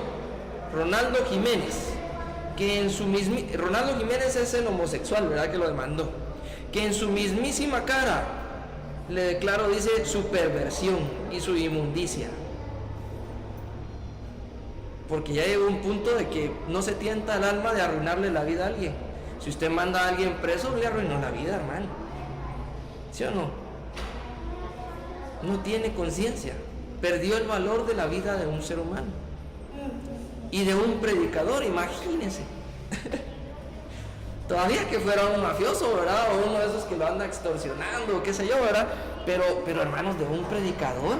Ronaldo Jiménez, que en su Ronaldo Jiménez es el homosexual, ¿verdad? Que lo demandó, que en su mismísima cara le declaró, dice, su perversión y su inmundicia. Porque ya llegó un punto de que no se tienta el alma de arruinarle la vida a alguien. Si usted manda a alguien preso, le arruinó la vida, hermano. ¿Sí o no? No tiene conciencia. Perdió el valor de la vida de un ser humano. Y de un predicador, imagínense. Todavía que fuera un mafioso, ¿verdad? O uno de esos que lo anda extorsionando, qué sé yo, ¿verdad? Pero hermanos, de un predicador,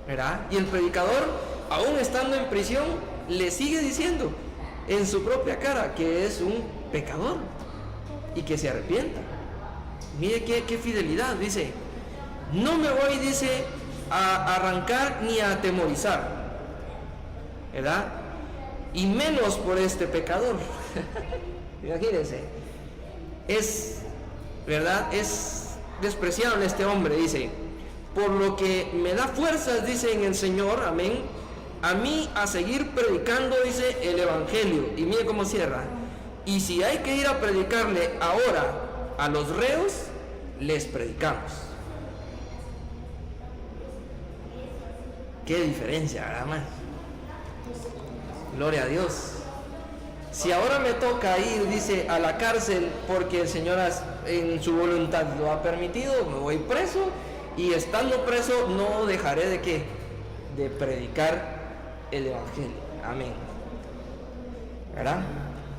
¿verdad? Y el predicador, aún estando en prisión, le sigue diciendo en su propia cara que es un pecador y que se arrepienta. Mire qué fidelidad. Dice, no me voy, dice, a arrancar ni a atemorizar, ¿verdad? Y menos por este pecador. Imagínense, ¿verdad? Es despreciable este hombre, dice, por lo que me da fuerzas, dice, en el Señor, amén, a mí a seguir predicando, dice, el Evangelio. Y mire cómo cierra, y si hay que ir a predicarle ahora a los reos, les predicamos. Qué diferencia, ¿verdad, man? Gloria a Dios. Si ahora me toca ir, dice, a la cárcel porque el Señor en su voluntad lo ha permitido, me voy preso, y estando preso no dejaré de ¿qué? De predicar el Evangelio. Amén. ¿Verdad?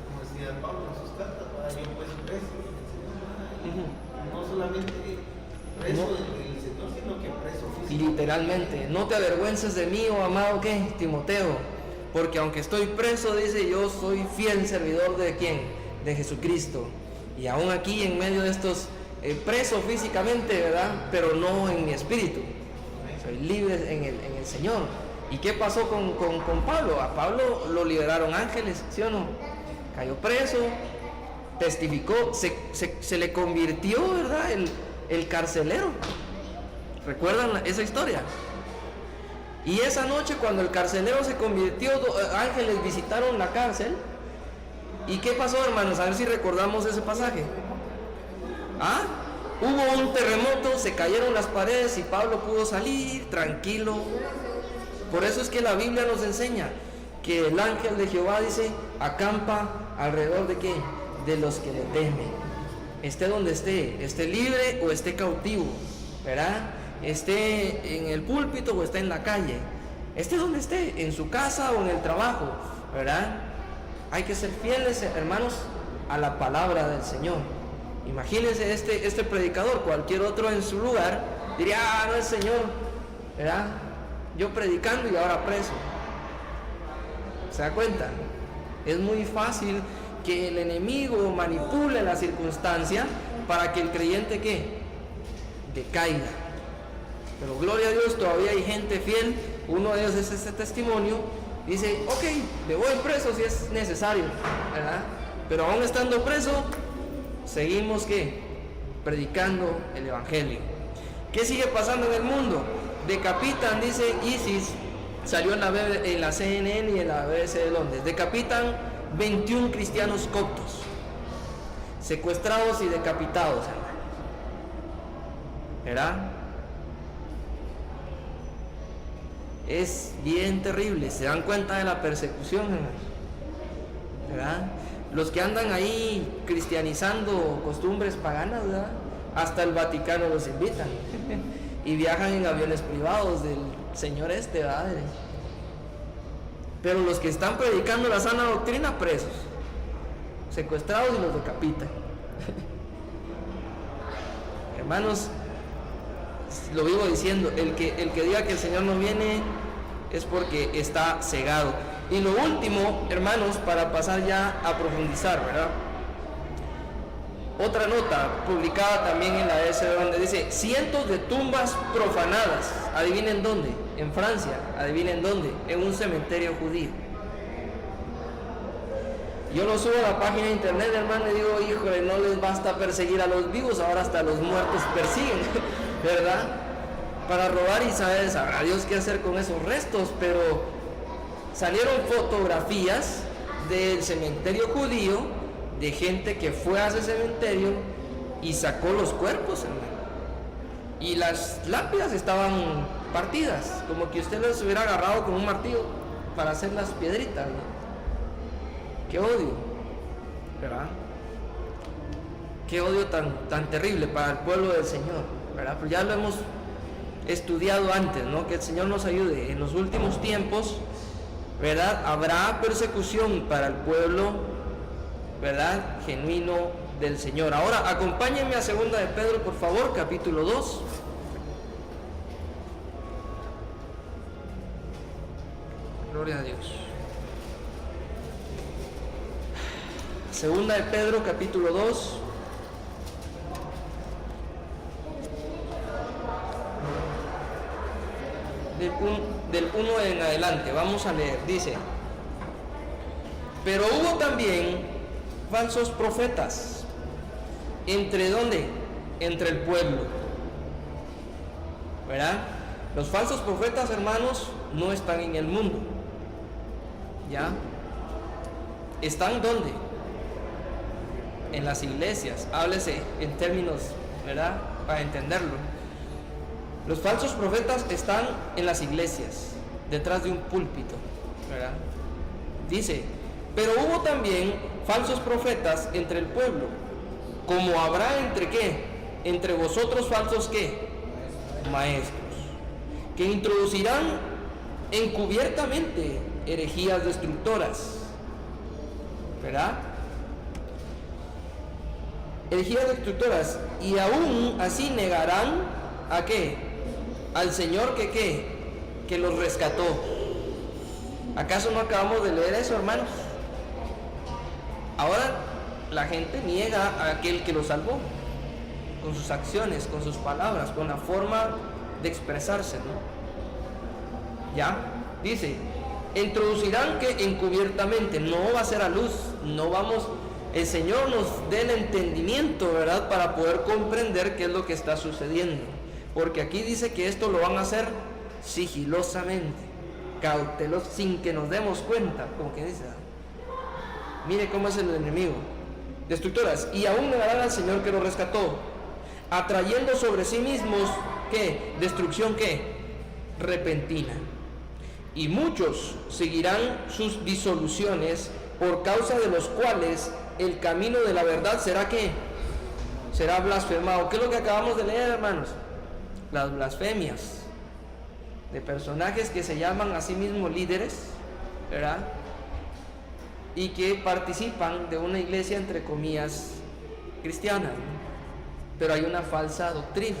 Como decía Pablo en sus cartas, yo pues preso, no solamente preso del Señor, sino que preso físico. Literalmente, no te avergüences de mí, oh amado, ¿qué? Timoteo. Porque aunque estoy preso, dice, yo soy fiel servidor de ¿quién? De Jesucristo. Y aún aquí en medio de estos preso físicamente, ¿verdad? Pero no en mi espíritu. Soy libre en el Señor. ¿Y qué pasó con Pablo? A Pablo lo liberaron ángeles, ¿sí o no? Cayó preso, testificó, se le convirtió, ¿verdad? El carcelero. ¿Recuerdan esa historia? Y esa noche, cuando el carcelero se convirtió, ángeles visitaron la cárcel. ¿Y qué pasó, hermanos? A ver si recordamos ese pasaje. ¿Ah? Hubo un terremoto, se cayeron las paredes y Pablo pudo salir tranquilo. Por eso es que la Biblia nos enseña que el ángel de Jehová, dice, acampa alrededor de ¿qué? De los que le temen. Esté donde esté libre o esté cautivo, ¿verdad? Esté en el púlpito o esté en la calle, esté donde esté, en su casa o en el trabajo, ¿verdad? Hay que ser fieles, hermanos, a la palabra del Señor. Imagínense este predicador, cualquier otro en su lugar diría, no es Señor, ¿verdad? Yo predicando y ahora preso. ¿Se da cuenta? Es muy fácil que el enemigo manipule la circunstancia para que el creyente ¿qué? Decaiga. Pero gloria a Dios, todavía hay gente fiel. Uno de ellos es este testimonio. Dice, ok, me voy preso si es necesario, ¿verdad? Pero aún estando preso, seguimos ¿qué? Predicando el Evangelio. ¿Qué sigue pasando en el mundo? Decapitan, dice ISIS, salió en la CNN y en la BBC de Londres. Decapitan 21 cristianos coptos, secuestrados y decapitados, ¿verdad? Es bien terrible. ¿Se dan cuenta de la persecución, ¿verdad? los que andan ahí cristianizando costumbres paganas, ¿verdad? Hasta el Vaticano los invitan y viajan en aviones privados del señor ¿verdad? Pero los que están predicando la sana doctrina, presos, secuestrados y los decapitan. Hermanos, lo vivo diciendo, el que diga que el Señor no viene es porque está cegado. Y lo último, hermanos, para pasar ya a profundizar, ¿verdad? Otra nota publicada también en la S, donde dice: cientos de tumbas profanadas. Adivinen dónde. En Francia. Adivinen dónde. En un cementerio judío. Yo lo subo a la página de internet, hermano, y digo, híjole, no les basta perseguir a los vivos, ahora hasta los muertos persiguen, ¿verdad? Para robar, y sabrá Dios qué hacer con esos restos. Pero salieron fotografías del cementerio judío, de gente que fue a ese cementerio y sacó los cuerpos, hermano. Y las lápidas estaban partidas, como que usted les hubiera agarrado con un martillo para hacer las piedritas, ¿no? Qué odio, ¿verdad? Qué odio tan terrible para el pueblo del Señor, ¿verdad? Pero ya lo hemos estudiado antes, ¿no? Que el Señor nos ayude. En los últimos tiempos, ¿verdad? Habrá persecución para el pueblo, ¿verdad? Genuino del Señor. Ahora, acompáñenme a 2 de Pedro, por favor, capítulo 2. Gloria a Dios. 2 de Pedro, capítulo 2. Del 1 en adelante, vamos a leer. Dice: pero hubo también falsos profetas. ¿Entre dónde? Entre el pueblo, ¿verdad? Los falsos profetas, hermanos, no están en el mundo, ¿ya? ¿Están dónde? En las iglesias. Háblese en términos, ¿verdad? Para entenderlo. Los falsos profetas están en las iglesias, detrás de un púlpito, ¿verdad? Dice: pero hubo también falsos profetas entre el pueblo, como habrá entre ¿qué? Entre vosotros falsos ¿qué? Maestros, que introducirán encubiertamente herejías destructoras, ¿verdad? Herejías destructoras, y aún así negarán ¿a qué? Al Señor que ¿qué? Que los rescató. ¿Acaso no acabamos de leer eso, hermanos? Ahora la gente niega a aquel que los salvó, con sus acciones, con sus palabras, con la forma de expresarse, ¿no? Ya, dice, introducirán que encubiertamente, no va a ser a luz, no vamos, el Señor nos dé el entendimiento, ¿verdad? Para poder comprender qué es lo que está sucediendo, porque aquí dice que esto lo van a hacer sigilosamente, cautelosos, sin que nos demos cuenta, como que dice, mire cómo es el enemigo, destructoras, y aún negarán al Señor que los rescató, atrayendo sobre sí mismos, ¿qué? Destrucción, ¿qué? Repentina. Y muchos seguirán sus disoluciones, por causa de los cuales el camino de la verdad será ¿qué? Será blasfemado. ¿Qué es lo que acabamos de leer, hermanos? Las blasfemias de personajes que se llaman a sí mismos líderes, ¿verdad? Y que participan de una iglesia, entre comillas, cristiana, ¿no? Pero hay una falsa doctrina,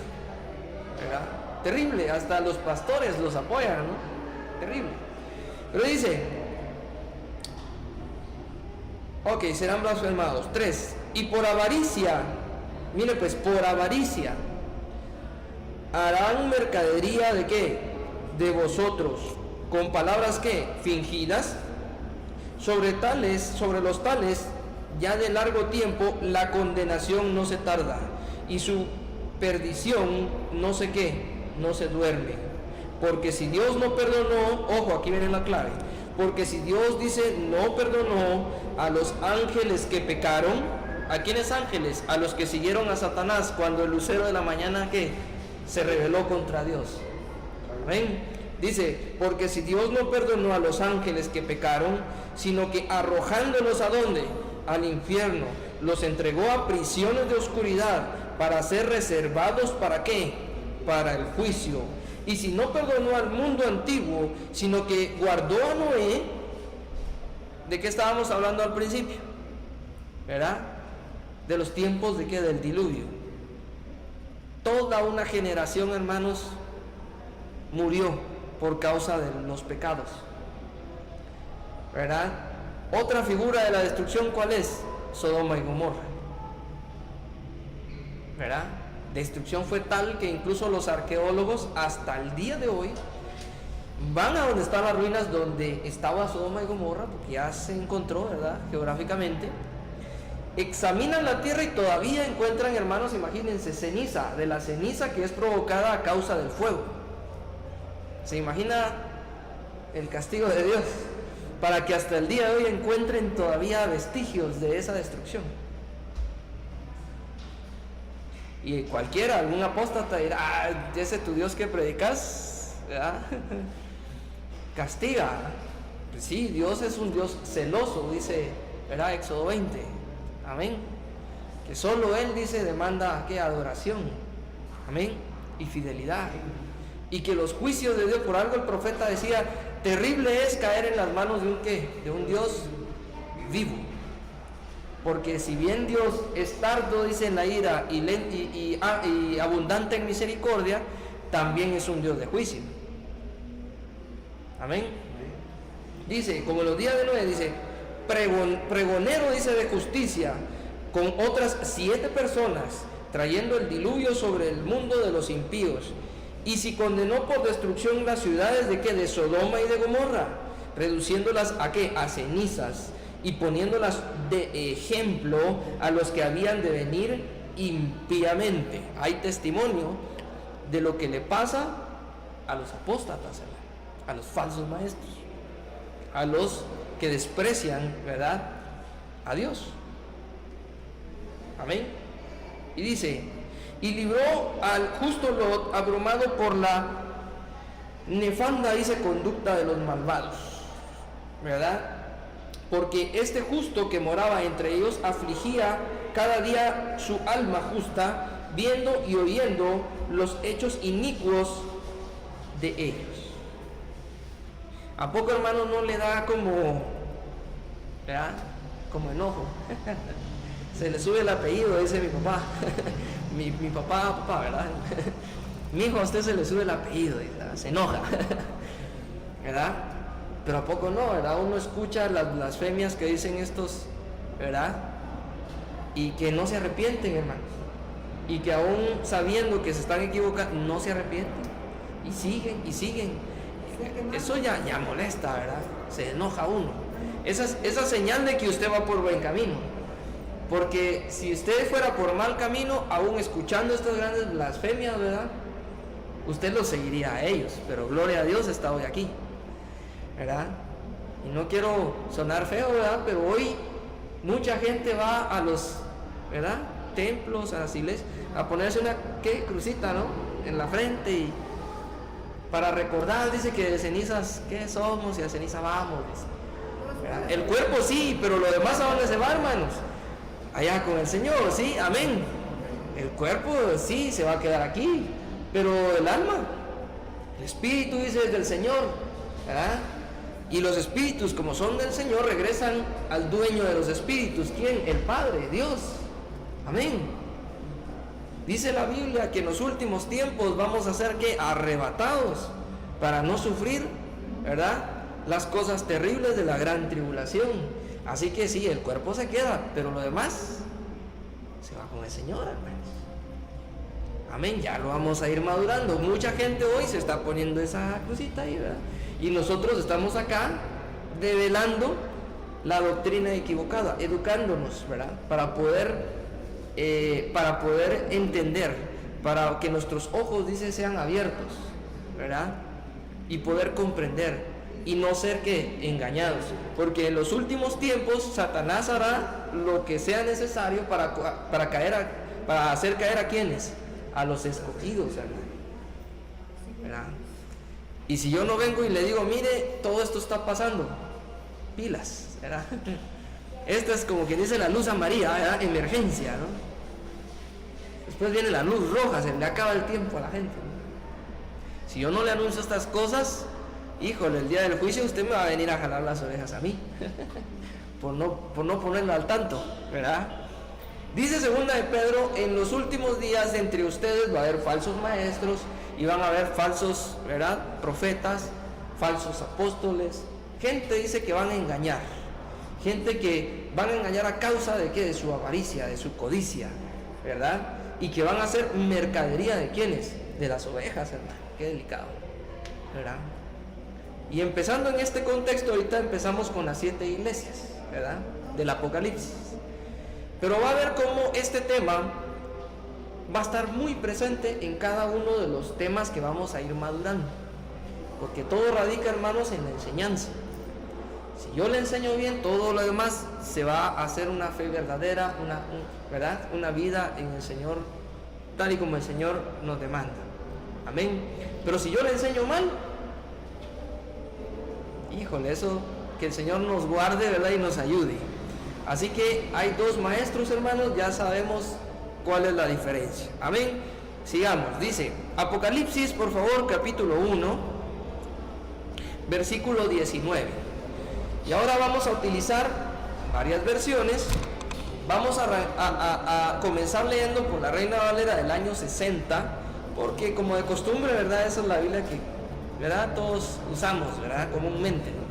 ¿verdad? Terrible, hasta los pastores los apoyan, ¿no? Terrible. Pero dice, ok, serán blasfemados. 3, y por avaricia, mire pues, por avaricia, harán mercadería de ¿qué? De vosotros, con palabras ¿qué? Fingidas. Sobre los tales, ya de largo tiempo, la condenación no se tarda, y su perdición no sé qué, no se duerme. Porque si Dios no perdonó, ojo, aquí viene la clave, porque si Dios dice no perdonó a los ángeles que pecaron, ¿a quiénes ángeles? A los que siguieron a Satanás cuando el lucero de la mañana ¿qué? Se rebeló contra Dios. ¿Ven? Dice, porque si Dios no perdonó a los ángeles que pecaron, sino que arrojándolos ¿a dónde? al infierno, los entregó a prisiones de oscuridad para ser reservados, ¿para qué? Para el juicio. Y si no perdonó al mundo antiguo, sino que guardó a Noé, ¿de qué estábamos hablando al principio? ¿Verdad? De los tiempos de qué? Del diluvio. Toda una generación, hermanos, murió por causa de los pecados. ¿Verdad? Otra figura de la destrucción, ¿cuál es? Sodoma y Gomorra. ¿Verdad? Destrucción fue tal que incluso los arqueólogos hasta el día de hoy van a donde están las ruinas donde estaba Sodoma y Gomorra, porque ya se encontró, ¿verdad? Geográficamente. Examinan la tierra y todavía encuentran, hermanos, imagínense, ceniza, de la ceniza que es provocada a causa del fuego. ¿Se imagina el castigo de Dios? Para que hasta el día de hoy encuentren todavía vestigios de esa destrucción. Y cualquiera, algún apóstata dirá, ese tu Dios que predicas, ¿verdad? Castiga. Pues sí, Dios es un Dios celoso, dice, ¿verdad? Éxodo 20. Amén. Que solo Él, dice, demanda ¿qué? Adoración. Amén. Y fidelidad. Y que los juicios de Dios, por algo el profeta decía, terrible es caer en las manos de un ¿qué? De un Dios vivo. Porque si bien Dios es tardo, dice, en la ira y abundante en misericordia, también es un Dios de juicio. Amén. Dice, como en los días de Noé, dice, pregonero, dice, de justicia, con otras 7 personas, trayendo el diluvio sobre el mundo de los impíos. Y si condenó por destrucción las ciudades de ¿qué? De Sodoma y de Gomorra, reduciéndolas ¿a qué? A cenizas, y poniéndolas de ejemplo a los que habían de venir impíamente. Hay testimonio de lo que le pasa a los apóstatas, a los falsos maestros, a los que desprecian, ¿verdad?, a Dios. Amén. Y dice, y libró al justo Lot, abrumado por la nefanda, dice, conducta de los malvados, ¿verdad? Porque este justo que moraba entre ellos afligía cada día su alma justa, viendo y oyendo los hechos inicuos de ellos. ¿A poco, hermano, no le da como, ¿verdad?, como enojo? Se le sube el apellido, dice mi papá. mi papá, ¿verdad? Mi hijo, a usted se le sube el apellido, ¿verdad? Se enoja, ¿verdad? Pero ¿a poco no, verdad? Uno escucha las blasfemias que dicen estos, ¿verdad? Y que no se arrepienten, hermanos. Y que aún sabiendo que se están equivocando, no se arrepienten. Y siguen, y siguen. Eso ya molesta, ¿verdad? Se enoja uno. Esa señal de que usted va por buen camino. Porque si usted fuera por mal camino, aún escuchando estas grandes blasfemias, ¿verdad?, usted los seguiría a ellos. Pero gloria a Dios, está hoy aquí, ¿verdad? Y no quiero sonar feo, ¿verdad?, pero hoy mucha gente va a los, ¿verdad?, templos, a las iglesias, a ponerse una crucita, ¿no?, en la frente, y para recordar, dice, que de cenizas ¿qué somos? Y a ceniza vamos, dice, ¿verdad? El cuerpo sí, pero lo demás ¿a dónde se va, hermanos? Allá con el Señor, sí, amén. El cuerpo sí se va a quedar aquí, pero el alma, el espíritu, dice, es del Señor, ¿verdad? Y los espíritus, como son del Señor, regresan al dueño de los espíritus. ¿Quién? El Padre, Dios. Amén. Dice la Biblia que en los últimos tiempos vamos a ser ¿qué? Arrebatados para no sufrir, ¿verdad?, las cosas terribles de la gran tribulación. Así que sí, el cuerpo se queda, pero lo demás se va con el Señor, hermanos. Amén, ya lo vamos a ir madurando. Mucha gente hoy se está poniendo esa crucita ahí, ¿verdad? Y nosotros estamos acá develando la doctrina equivocada, educándonos, ¿verdad? Para poder entender, para que nuestros ojos, dice, sean abiertos, ¿verdad? Y poder comprender y no ser ¿qué? Engañados. Porque en los últimos tiempos Satanás hará lo que sea necesario para hacer caer a quienes, a los escogidos, ¿verdad? Y si yo no vengo y le digo, mire, todo esto está pasando, pilas, ¿verdad? Esta es como que dice la luz amarilla, ¿verdad? Emergencia, ¿no? Después viene la luz roja, se le acaba el tiempo a la gente, ¿no? Si yo no le anuncio estas cosas, híjole, el día del juicio usted me va a venir a jalar las orejas a mí por no ponerlo al tanto, ¿verdad? Dice segunda de Pedro: en los últimos días entre ustedes va a haber falsos maestros y van a haber falsos, ¿verdad?, profetas, falsos apóstoles, gente, dice, que van a engañar, gente que van a engañar a causa de ¿qué? De su avaricia, de su codicia, ¿verdad? Y que van a hacer mercadería ¿de quiénes? De las ovejas, hermano. Qué delicado, ¿verdad? Y empezando en este contexto, ahorita empezamos con las 7 iglesias, ¿verdad?, del Apocalipsis. Pero va a ver cómo este tema va a estar muy presente en cada uno de los temas que vamos a ir madurando, porque todo radica, hermanos, en la enseñanza. Si yo le enseño bien, todo lo demás se va a hacer una fe verdadera, ¿verdad?, una vida en el Señor, tal y como el Señor nos demanda. Amén. Pero si yo le enseño mal, híjole, eso, que el Señor nos guarde, ¿verdad?, y nos ayude. Así que hay 2 maestros, hermanos, ya sabemos cuál es la diferencia. Amén. Sigamos. Dice Apocalipsis, por favor, capítulo 1, versículo 19. Y ahora vamos a utilizar varias versiones. Vamos a comenzar leyendo por la Reina Valera del año 60, porque como de costumbre, ¿verdad?, esa es la Biblia que, ¿verdad?, todos usamos, ¿verdad?, comúnmente, ¿no?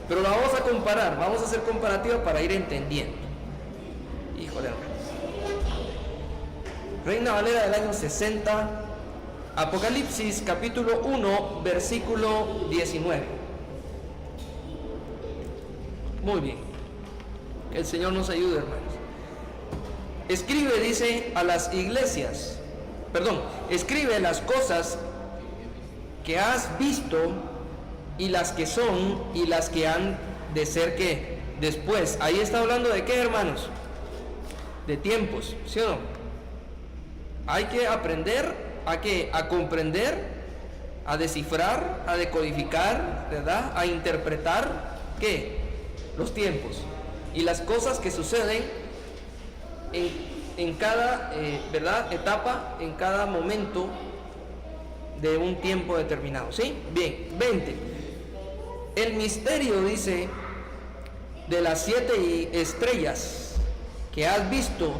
Pero la vamos a comparar, vamos a hacer comparativa para ir entendiendo. Híjole, hermano. Reina Valera del año 60, Apocalipsis capítulo 1, versículo 19. Muy bien. Que el Señor nos ayude, hermanos. Escribe, dice, a las iglesias, escribe las cosas que has visto y las que son y las que han de ser que después. Ahí está hablando de qué, hermanos, de tiempos, ¿sí o no? Hay que aprender a comprender, a descifrar, a decodificar, ¿verdad?, a interpretar ¿qué? Los tiempos y las cosas que suceden en cada ¿verdad?, etapa, en cada momento de un tiempo determinado, ¿sí? Bien, 20. El misterio, dice, de las 7 estrellas que has visto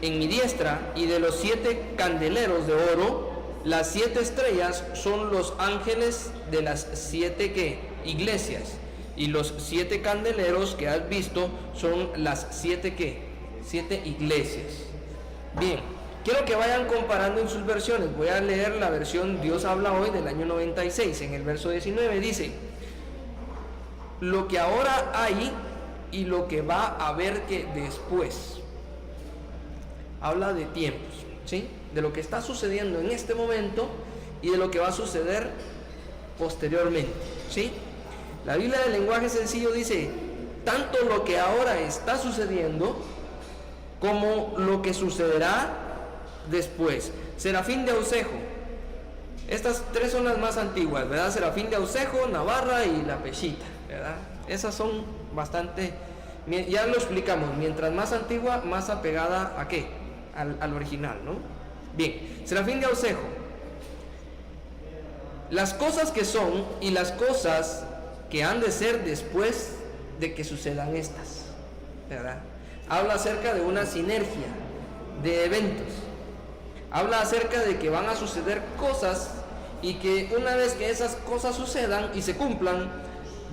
en mi diestra y de los 7 candeleros de oro. Las 7 estrellas son los ángeles de las 7 ¿qué? Iglesias, y los 7 candeleros que has visto son las 7 ¿qué? 7 iglesias. Bien, quiero que vayan comparando en sus versiones. Voy a leer la versión Dios habla hoy del año 96. En el verso 19 dice: lo que ahora hay y lo que va a haber que después. Habla de tiempos, ¿sí?, de lo que está sucediendo en este momento y de lo que va a suceder posteriormente, ¿sí? La Biblia del lenguaje sencillo dice tanto lo que ahora está sucediendo como lo que sucederá después. Serafín de Ausejo. Estas 3 son las más antiguas, ¿verdad? Serafín de Ausejo, Navarra y La Pechita, ¿verdad? Esas son bastante, ya lo explicamos, mientras más antigua, más apegada ¿a qué? Al original, ¿no? Bien, Serafín de Ausejo. Las cosas que son y las cosas que han de ser después de que sucedan estas, ¿verdad? Habla acerca de una sinergia de eventos. Habla acerca de que van a suceder cosas y que una vez que esas cosas sucedan y se cumplan,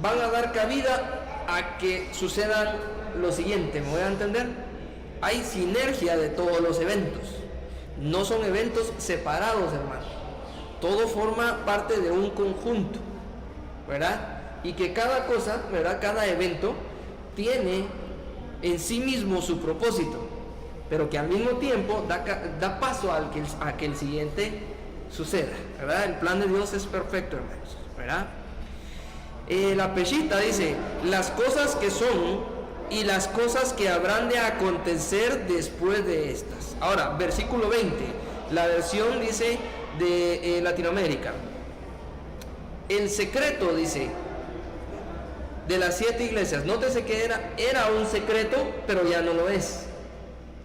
van a dar cabida a que sucedan lo siguiente. ¿Me voy a entender? Hay sinergia de todos los eventos. No son eventos separados, hermano. Todo forma parte de un conjunto, ¿verdad? Y que cada cosa, ¿verdad?, cada evento tiene en sí mismo su propósito, pero que al mismo tiempo da paso a que el siguiente suceda, ¿verdad? El plan de Dios es perfecto, hermanos, ¿verdad? La Pechita dice las cosas que son y las cosas que habrán de acontecer después de estas. Ahora, versículo 20, la versión dice de Latinoamérica. El secreto, dice, de las 7 iglesias. Nótese que era un secreto, pero ya no lo es,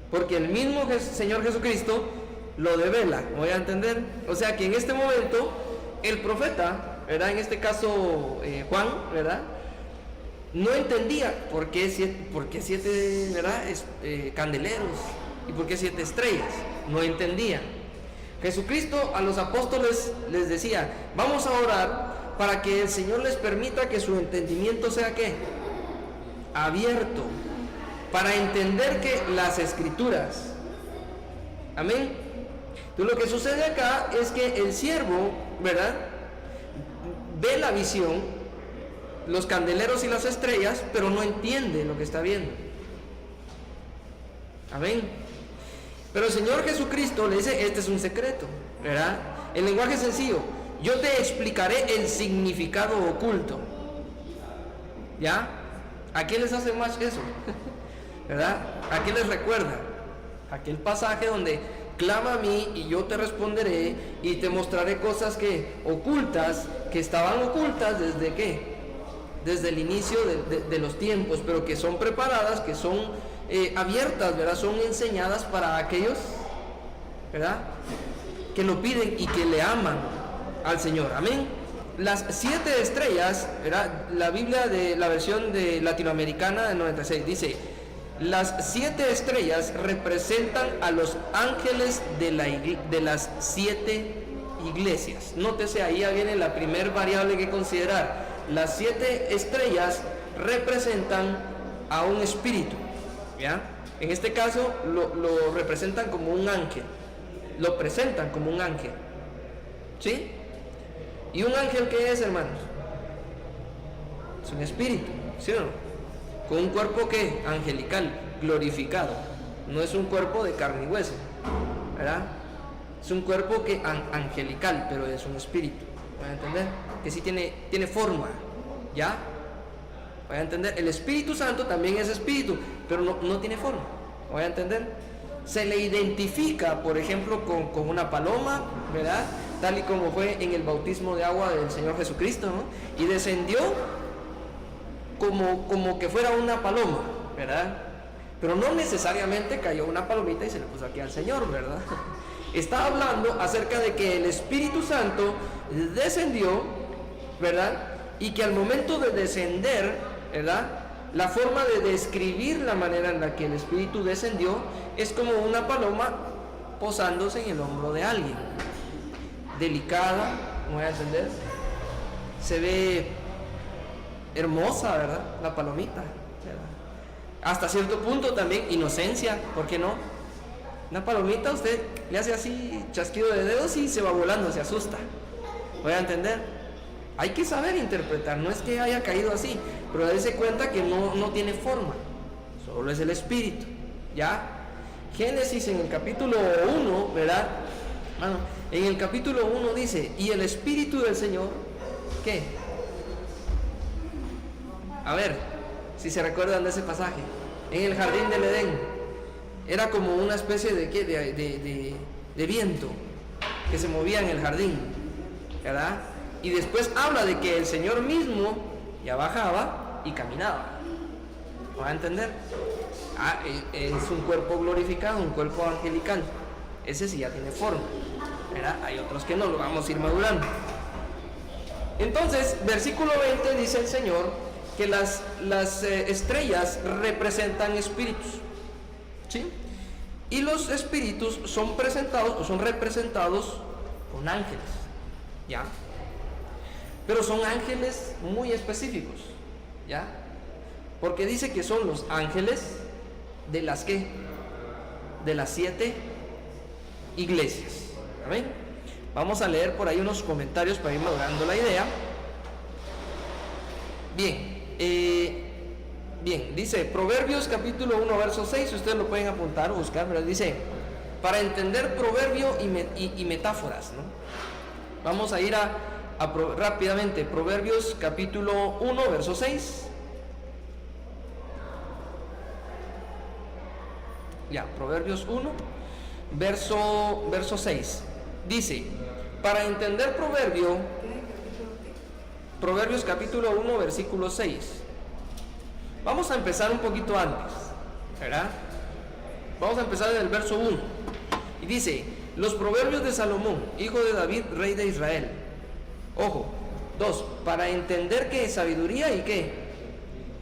porque el mismo Señor Jesucristo lo devela. ¿Voy a entender? O sea que en este momento el profeta, ¿verdad? En este caso Juan, ¿verdad? No entendía por qué siete, ¿verdad? Candeleros y por qué 7 estrellas. No entendía. Jesucristo a los apóstoles les decía: vamos a orar para que el Señor les permita que su entendimiento sea ¿qué? Abierto, para entender que las Escrituras. Amén. Entonces lo que sucede acá es que el siervo, ¿verdad?, ve la visión, los candeleros y las estrellas, pero no entiende lo que está viendo. Amén. Pero el Señor Jesucristo le dice: este es un secreto, ¿verdad? El lenguaje sencillo: yo te explicaré el significado oculto. ¿Ya? ¿A quién les hace más eso? ¿Verdad? ¿A quién les recuerda? Aquel pasaje donde clama a mí y yo te responderé y te mostraré cosas que ocultas, que estaban ocultas desde ¿qué? Desde el inicio de los tiempos, pero que son preparadas, que son abiertas, ¿verdad? Son enseñadas para aquellos, ¿verdad?, que lo piden y que le aman al Señor. Amén. Las 7 estrellas, ¿verdad? La Biblia de la versión de latinoamericana del 96 dice: las 7 estrellas representan a los ángeles de las 7 iglesias. Nótese, ahí ya viene la primer variable que considerar. Las 7 estrellas representan a un espíritu, ¿ya? En este caso lo representan como un ángel, lo presentan como un ángel, ¿sí? ¿Y un ángel qué es, hermanos? Es un espíritu, ¿sí o no? Con un cuerpo ¿qué? Angelical, glorificado. No es un cuerpo de carne y hueso, ¿verdad? Es un cuerpo que angelical, pero es un espíritu. ¿Voy a entender? Que sí tiene forma, ¿ya? ¿Voy a entender? El Espíritu Santo también es espíritu, pero no tiene forma. ¿Voy a entender? Se le identifica, por ejemplo, con una paloma, ¿verdad? Tal y como fue en el bautismo de agua del Señor Jesucristo, ¿no? Y descendió como que fuera una paloma, ¿verdad? Pero no necesariamente cayó una palomita y se le puso aquí al Señor, ¿verdad? Está hablando acerca de que el Espíritu Santo descendió, ¿verdad? Y que al momento de descender, ¿verdad?, la forma de describir la manera en la que el Espíritu descendió es como una paloma posándose en el hombro de alguien. Delicada, ¿me voy a entender? Se ve hermosa, ¿verdad? La palomita, ¿verdad? Hasta cierto punto también inocencia, ¿por qué no? Una palomita usted le hace así chasquido de dedos y se va volando, se asusta. ¿Voy a entender? Hay que saber interpretar, no es que haya caído así, pero darse cuenta que no tiene forma, solo es el espíritu, ¿ya? Génesis en el capítulo 1, ¿verdad? Bueno, en el capítulo 1 dice: y el Espíritu del Señor, ¿qué? A ver, si se recuerdan de ese pasaje, en el jardín del Edén, era como una especie de ¿qué? De viento que se movía en el jardín, ¿verdad? Y después habla de que el Señor mismo ya bajaba y caminaba. ¿Van a entender? Es un cuerpo glorificado, un cuerpo angelical. Ese sí ya tiene forma, ¿verdad? Hay otros que no, lo vamos a ir madurando. Entonces, versículo 20 dice el Señor que las estrellas representan espíritus, ¿sí? Y los espíritus son presentados o son representados con ángeles, ¿ya? Pero son ángeles muy específicos, ¿ya? Porque dice que son los ángeles de las ¿qué? De las 7 iglesias. ¿Amén? Vamos a leer por ahí unos comentarios para ir madurando la idea. Bien, dice Proverbios capítulo 1 verso 6, ustedes lo pueden apuntar o buscar, pero dice: para entender proverbio y metáforas, ¿no? Vamos a ir rápidamente, Proverbios capítulo 1 verso 6. Ya, Proverbios 1 verso 6 dice: para entender Proverbios capítulo 1 versículo 6 Vamos a empezar un poquito antes, ¿verdad? Vamos a empezar en el verso 1. Y dice, los proverbios de Salomón, hijo de David, rey de Israel. Ojo, 2, para entender qué es sabiduría y qué,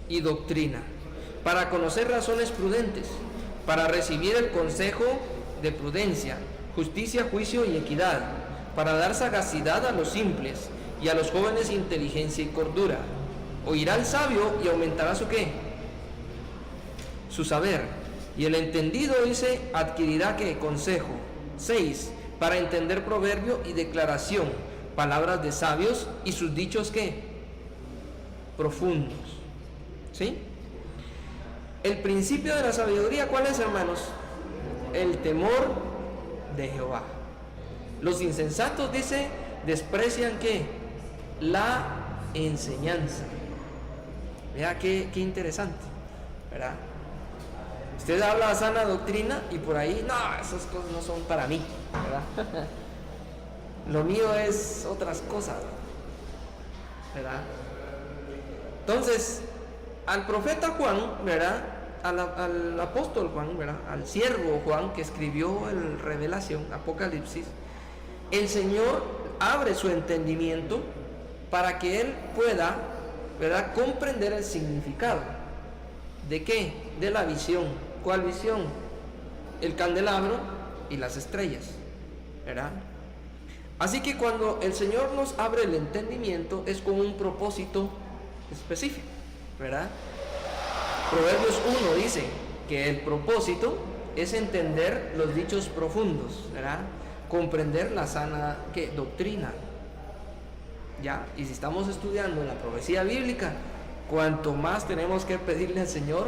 y doctrina, para conocer razones prudentes, para recibir el consejo de prudencia, justicia, juicio y equidad, para dar sagacidad a los simples y a los jóvenes inteligencia y cordura. Oirá el sabio y aumentará su qué, su saber, y el entendido, dice, adquirirá qué, consejo. 6, para entender proverbio y declaración, palabras de sabios y sus dichos qué, profundos. ¿Sí? El principio de la sabiduría, ¿cuál es, hermanos? El temor de Jehová. Los insensatos, dice, desprecian ¿qué? La enseñanza. Vea qué interesante, ¿verdad? Usted habla sana doctrina y por ahí, no, esas cosas no son para mí, ¿verdad? Lo mío es otras cosas, ¿verdad? Entonces, al profeta Juan, ¿verdad? Al apóstol Juan, ¿verdad? Al siervo Juan que escribió el Revelación, Apocalipsis, el Señor abre su entendimiento para que él pueda, ¿verdad?, comprender el significado. ¿De qué? De la visión. ¿Cuál visión? El candelabro y las estrellas, ¿verdad? Así que cuando el Señor nos abre el entendimiento es con un propósito específico, ¿verdad? Proverbios 1 dice que el propósito es entender los dichos profundos, ¿verdad? Comprender la sana ¿qué? Doctrina. ¿Ya? Y si estamos estudiando la profecía bíblica, cuanto más tenemos que pedirle al Señor,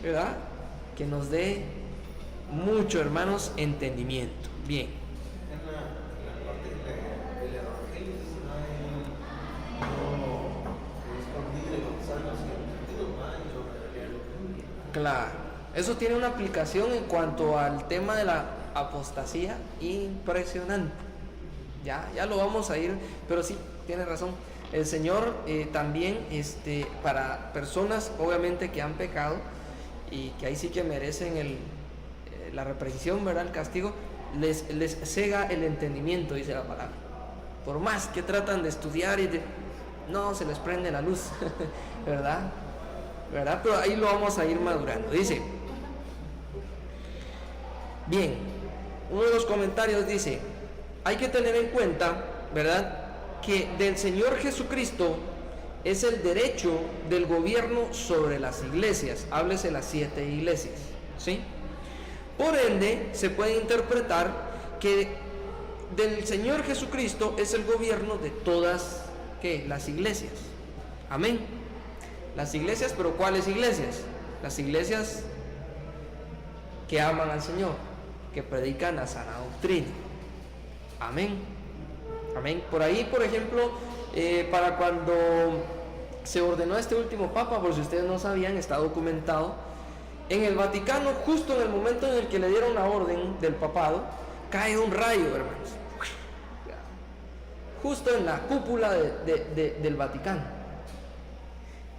¿verdad?, que nos dé mucho, hermanos, entendimiento. Bien. En la parte del evangelio no escondido y bautizarnos y entendido más. Claro, eso tiene una aplicación en cuanto al tema de la apostasía impresionante. Ya lo vamos a ir, pero sí, tiene razón. El Señor también, para personas obviamente que han pecado y que ahí sí que merecen la reprensión, ¿verdad?, el castigo, les cega el entendimiento, dice la palabra. Por más que tratan de estudiar no se les prende la luz, ¿verdad? Pero ahí lo vamos a ir madurando. Dice, bien, uno de los comentarios dice, hay que tener en cuenta, ¿verdad?, que del Señor Jesucristo es el derecho del gobierno sobre las iglesias, háblese las 7 iglesias, ¿sí? Por ende, se puede interpretar que del Señor Jesucristo es el gobierno de todas, ¿qué?, las iglesias. Amén. Las iglesias, pero ¿cuáles iglesias? Las iglesias que aman al Señor, que predican la sana doctrina. Amén. Amén. Por ahí, por ejemplo, para cuando se ordenó este último papa, por si ustedes no sabían, está documentado, en el Vaticano, justo en el momento en el que le dieron la orden del papado, cae un rayo, hermanos. Justo en la cúpula del Vaticano.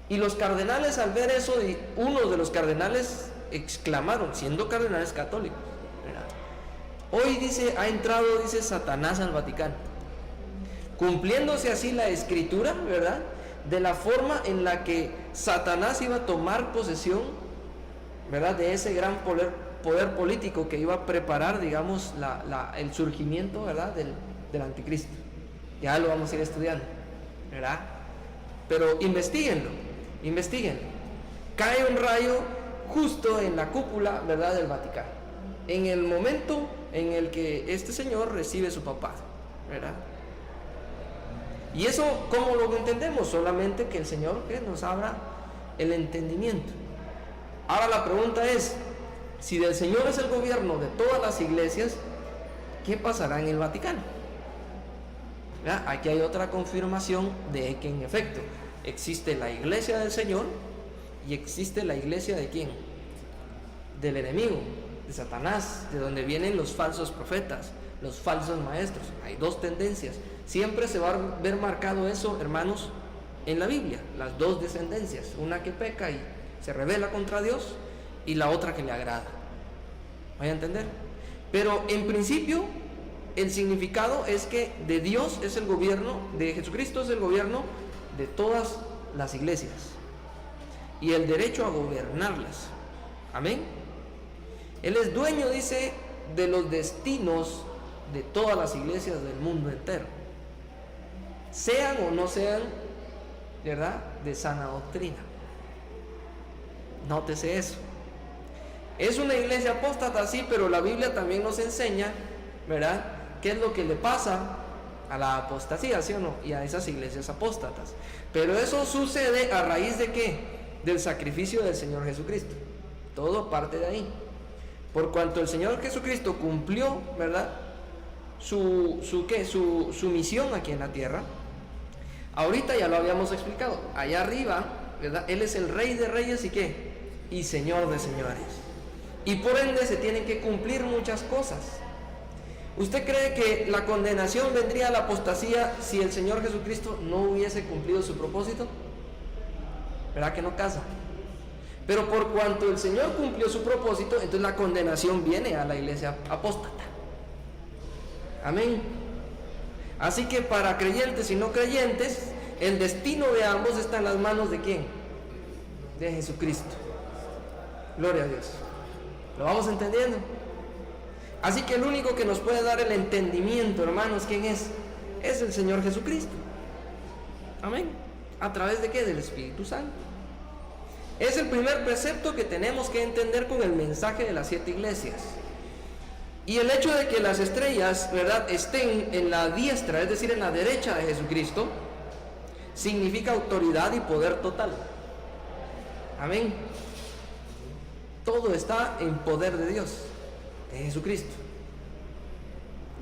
Y los cardenales, al ver eso, uno de los cardenales exclamaron, siendo cardenales católicos, ¿verdad?, hoy, dice, ha entrado, dice, Satanás al Vaticano, cumpliéndose así la escritura, ¿verdad?, de la forma en la que Satanás iba a tomar posesión, ¿verdad?, de ese gran poder político que iba a preparar, digamos, el surgimiento, ¿verdad?, del anticristo. Ya lo vamos a ir estudiando, ¿verdad? Pero investíguenlo. Cae un rayo justo en la cúpula, ¿verdad?, del Vaticano, en el momento en el que este señor recibe su papado, ¿verdad? Y eso, ¿cómo lo entendemos? Solamente que el Señor nos abra el entendimiento. Ahora la pregunta es, si del Señor es el gobierno de todas las iglesias, ¿qué pasará en el Vaticano? ¿Verdad? Aquí hay otra confirmación de que en efecto existe la iglesia del Señor y existe la iglesia ¿de quién? Del enemigo, de Satanás, de donde vienen los falsos profetas, los falsos maestros. Hay dos tendencias. Siempre se va a ver marcado eso, hermanos, en la Biblia, las dos descendencias, una que peca y se rebela contra Dios, y la otra que le agrada. ¿Vaya a entender? Pero en principio el significado es que de Dios es el gobierno, de Jesucristo es el gobierno de todas las iglesias y el derecho a gobernarlas. Amén. Él es dueño, dice, de los destinos de todas las iglesias del mundo entero, sean o no sean, ¿verdad?, de sana doctrina. Nótese eso. Es una iglesia apóstata, sí, pero la Biblia también nos enseña, ¿verdad?, qué es lo que le pasa a la apostasía, ¿sí o no?, y a esas iglesias apóstatas. Pero eso sucede a raíz de ¿qué? Del sacrificio del Señor Jesucristo. Todo parte de ahí. Por cuanto el Señor Jesucristo cumplió, ¿verdad?, su misión aquí en la tierra. Ahorita ya lo habíamos explicado. Allá arriba, ¿verdad?, Él es el Rey de Reyes y ¿qué? Y Señor de Señores. Y por ende se tienen que cumplir muchas cosas. ¿Usted cree que la condenación vendría a la apostasía si el Señor Jesucristo no hubiese cumplido su propósito? ¿Verdad que no casa? Pero por cuanto el Señor cumplió su propósito, entonces la condenación viene a la iglesia apóstata. Amén. Así que para creyentes y no creyentes, el destino de ambos está en las manos ¿de quién? De Jesucristo. Gloria a Dios. ¿Lo vamos entendiendo? Así que el único que nos puede dar el entendimiento, hermanos, ¿quién es? Es el Señor Jesucristo. Amén. ¿A través de qué? Del Espíritu Santo. Es el primer precepto que tenemos que entender con el mensaje de las 7 iglesias. Y el hecho de que las estrellas, ¿verdad?, estén en la diestra, es decir, en la derecha de Jesucristo, significa autoridad y poder total. Amén. Todo está en poder de Dios, de Jesucristo.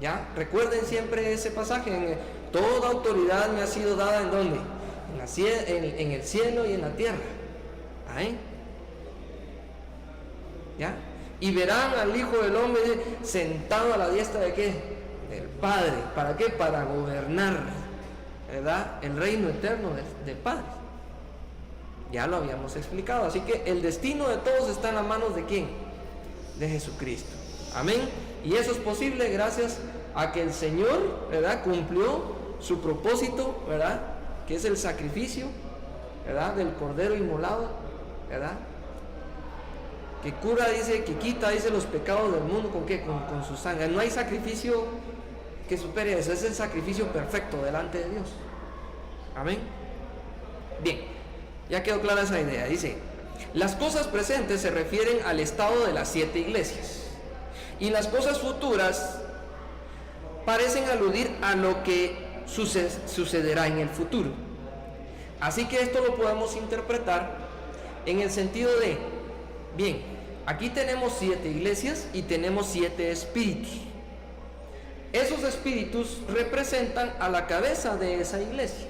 ¿Ya? Recuerden siempre ese pasaje. Toda autoridad me ha sido dada ¿en dónde? En el cielo y en la tierra. ¿Ahí? ¿Ya? Y verán al Hijo del Hombre sentado a la diestra ¿de qué? Del Padre. ¿Para qué? Para gobernar, ¿verdad?, el reino eterno del Padre. Ya lo habíamos explicado. Así que el destino de todos está en las manos ¿de quién? De Jesucristo. Amén. Y eso es posible gracias a que el Señor, ¿verdad?, cumplió su propósito, ¿verdad?, que es el sacrificio, ¿verdad?, del Cordero inmolado, ¿verdad?, que cura, dice, que quita, dice, los pecados del mundo. ¿Con qué? Con su sangre. No hay sacrificio que supere eso. Es el sacrificio perfecto delante de Dios. Amén. Bien, ya quedó clara esa idea. Dice, las cosas presentes se refieren al estado de las 7 iglesias, y las cosas futuras parecen aludir a lo que sucederá en el futuro. Así que esto lo podemos interpretar en el sentido de, bien, aquí tenemos 7 iglesias y tenemos 7 espíritus. Esos espíritus representan a la cabeza de esa iglesia,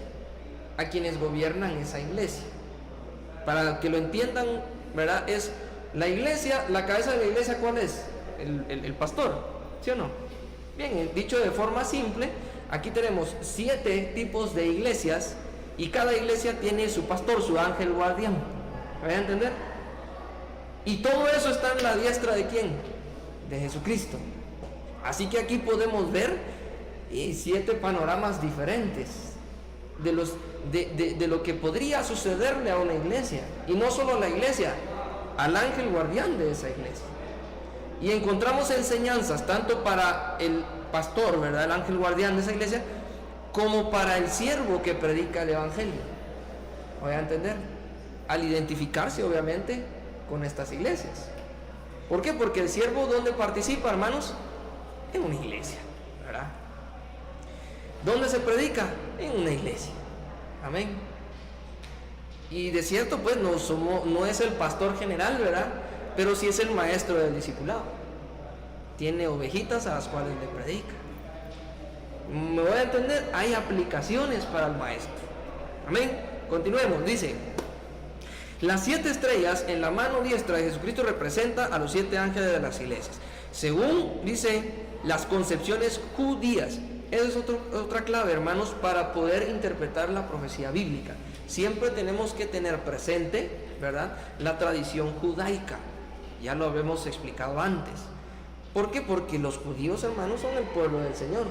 a quienes gobiernan esa iglesia. Para que lo entiendan, ¿verdad?, es la iglesia, la cabeza de la iglesia, ¿cuál es? El pastor, ¿sí o no? Bien, dicho de forma simple, aquí tenemos 7 tipos de iglesias y cada iglesia tiene su pastor, su ángel guardián. ¿Me voy a entender? Y todo eso está en la diestra ¿de quién? De Jesucristo. Así que aquí podemos ver 7 panoramas diferentes de lo que podría sucederle a una iglesia. Y no solo a la iglesia, al ángel guardián de esa iglesia. Y encontramos enseñanzas tanto para el pastor, ¿verdad?, el ángel guardián de esa iglesia, como para el siervo que predica el evangelio. ¿Voy a entender? Al identificarse, obviamente, con estas iglesias. ¿Por qué? Porque el siervo, ¿dónde participa, hermanos? En una iglesia, ¿verdad? ¿Dónde se predica? En una iglesia. Amén. Y de cierto, pues, no es el pastor general, ¿verdad?, pero sí es el maestro del discipulado. Tiene ovejitas a las cuales le predica. ¿Me voy a entender? Hay aplicaciones para el maestro. Amén. Continuemos. Dice, las 7 estrellas en la mano diestra de Jesucristo representa a los 7 ángeles de las iglesias, según dice las concepciones judías. Esa es otra clave, hermanos, para poder interpretar la profecía bíblica. Siempre tenemos que tener presente ¿verdad?, la tradición judaica. Ya lo habíamos explicado antes. ¿Por qué? Porque los judíos, hermanos, son el pueblo del Señor.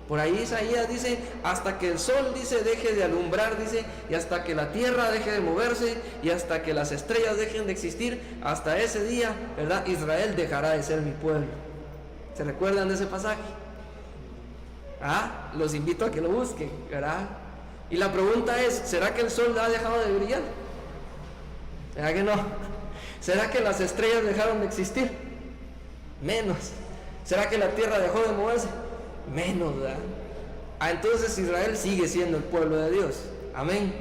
Por ahí Isaías dice, hasta que el sol, dice, deje de alumbrar, dice, y hasta que la tierra deje de moverse, y hasta que las estrellas dejen de existir, hasta ese día, ¿verdad?, Israel dejará de ser mi pueblo. ¿Se recuerdan de ese pasaje? Los invito a que lo busquen, ¿verdad? Y la pregunta es, ¿será que el sol ha dejado de brillar? ¿Verdad que no? ¿Será que las estrellas dejaron de existir? Menos. ¿Será que la tierra dejó de moverse? Menos, ¿verdad? Entonces Israel sigue siendo el pueblo de Dios. Amén.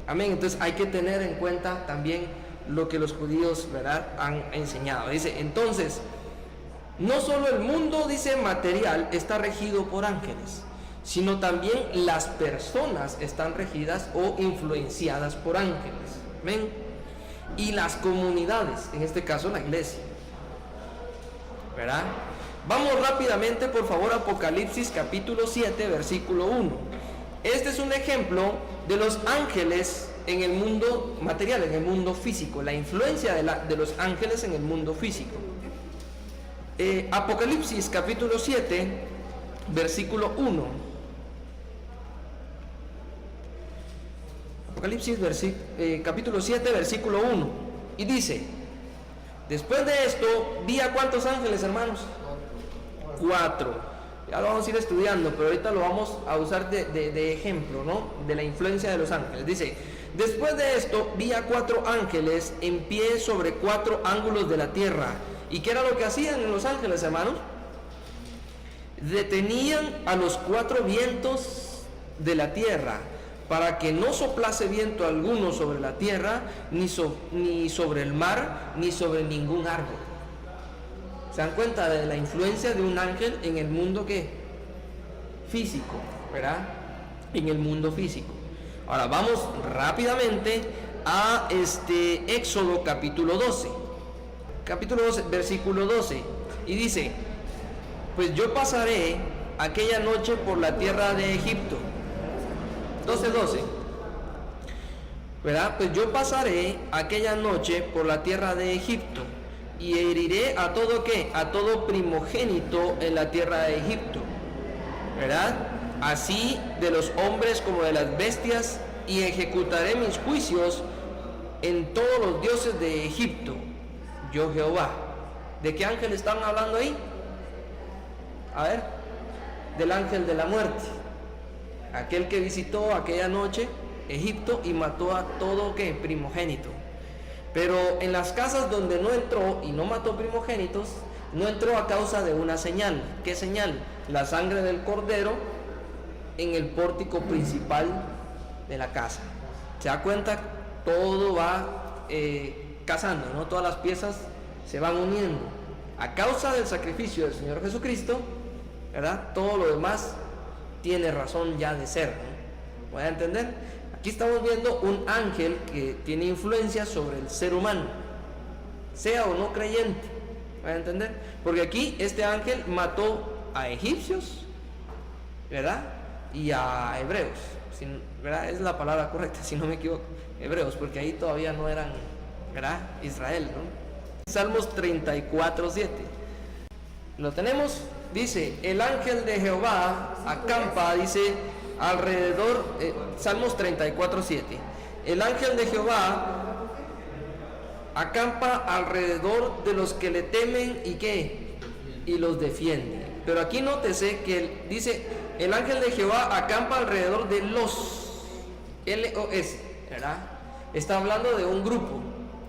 Amén. Entonces hay que tener en cuenta también lo que los judíos, ¿verdad?, han enseñado. Dice, entonces, no solo el mundo, dice, material está regido por ángeles, sino también las personas están regidas o influenciadas por ángeles. Amén. Y las comunidades, en este caso la iglesia, ¿verdad? Vamos rápidamente, por favor, a Apocalipsis capítulo 7, versículo 1. Este es un ejemplo de los ángeles en el mundo material, en el mundo físico, la influencia de los ángeles en el mundo físico. Apocalipsis capítulo 7, versículo 1. Apocalipsis capítulo 7, versículo 1. Y dice, después de esto, vi a ¿cuántos ángeles, hermanos? 4. Ya lo vamos a ir estudiando, pero ahorita lo vamos a usar de ejemplo, ¿no?, de la influencia de los ángeles. Dice, después de esto, vi a 4 ángeles en pie sobre 4 ángulos de la tierra. ¿Y qué era lo que hacían los ángeles, hermanos? Detenían a los 4 vientos de la tierra, para que no soplase viento alguno sobre la tierra, ni sobre el mar, ni sobre ningún árbol. ¿Se dan cuenta de la influencia de un ángel en el mundo qué? Físico, ¿verdad? En el mundo físico. Ahora vamos rápidamente a Éxodo capítulo 12. Capítulo 12, versículo 12. Y dice, pues yo pasaré aquella noche por la tierra de Egipto. 12:12, ¿verdad? Pues yo pasaré aquella noche por la tierra de Egipto y heriré a todo ¿qué? A todo primogénito en la tierra de Egipto, ¿verdad? Así de los hombres como de las bestias, y ejecutaré mis juicios en todos los dioses de Egipto, yo Jehová. ¿De qué ángel están hablando ahí? A ver, del ángel de la muerte, aquel que visitó aquella noche Egipto y mató a todo ¿qué? Primogénito. Pero en las casas donde no entró y no mató primogénitos, no entró a causa de una señal. ¿Qué señal? La sangre del cordero en el pórtico principal de la casa. ¿Se da cuenta? Todo va casando, ¿no? Todas las piezas se van uniendo. A causa del sacrificio del Señor Jesucristo, ¿verdad?, todo lo demás tiene razón ya de ser, ¿no? ¿Puede entender? Aquí estamos viendo un ángel que tiene influencia sobre el ser humano, sea o no creyente. ¿Puede entender? Porque aquí este ángel mató a egipcios, ¿verdad?, y a hebreos, ¿verdad? Es la palabra correcta, si no me equivoco, hebreos, porque ahí todavía no eran, ¿verdad?, Israel, ¿no? Salmos 34:7. ¿Lo tenemos? Dice, el ángel de Jehová acampa, dice, alrededor, Salmos 34:7. El ángel de Jehová acampa alrededor de los que le temen y ¿qué? Y los defiende. Pero aquí nótese que dice, el ángel de Jehová acampa alrededor de los, L-O-S, ¿verdad? Está hablando de un grupo,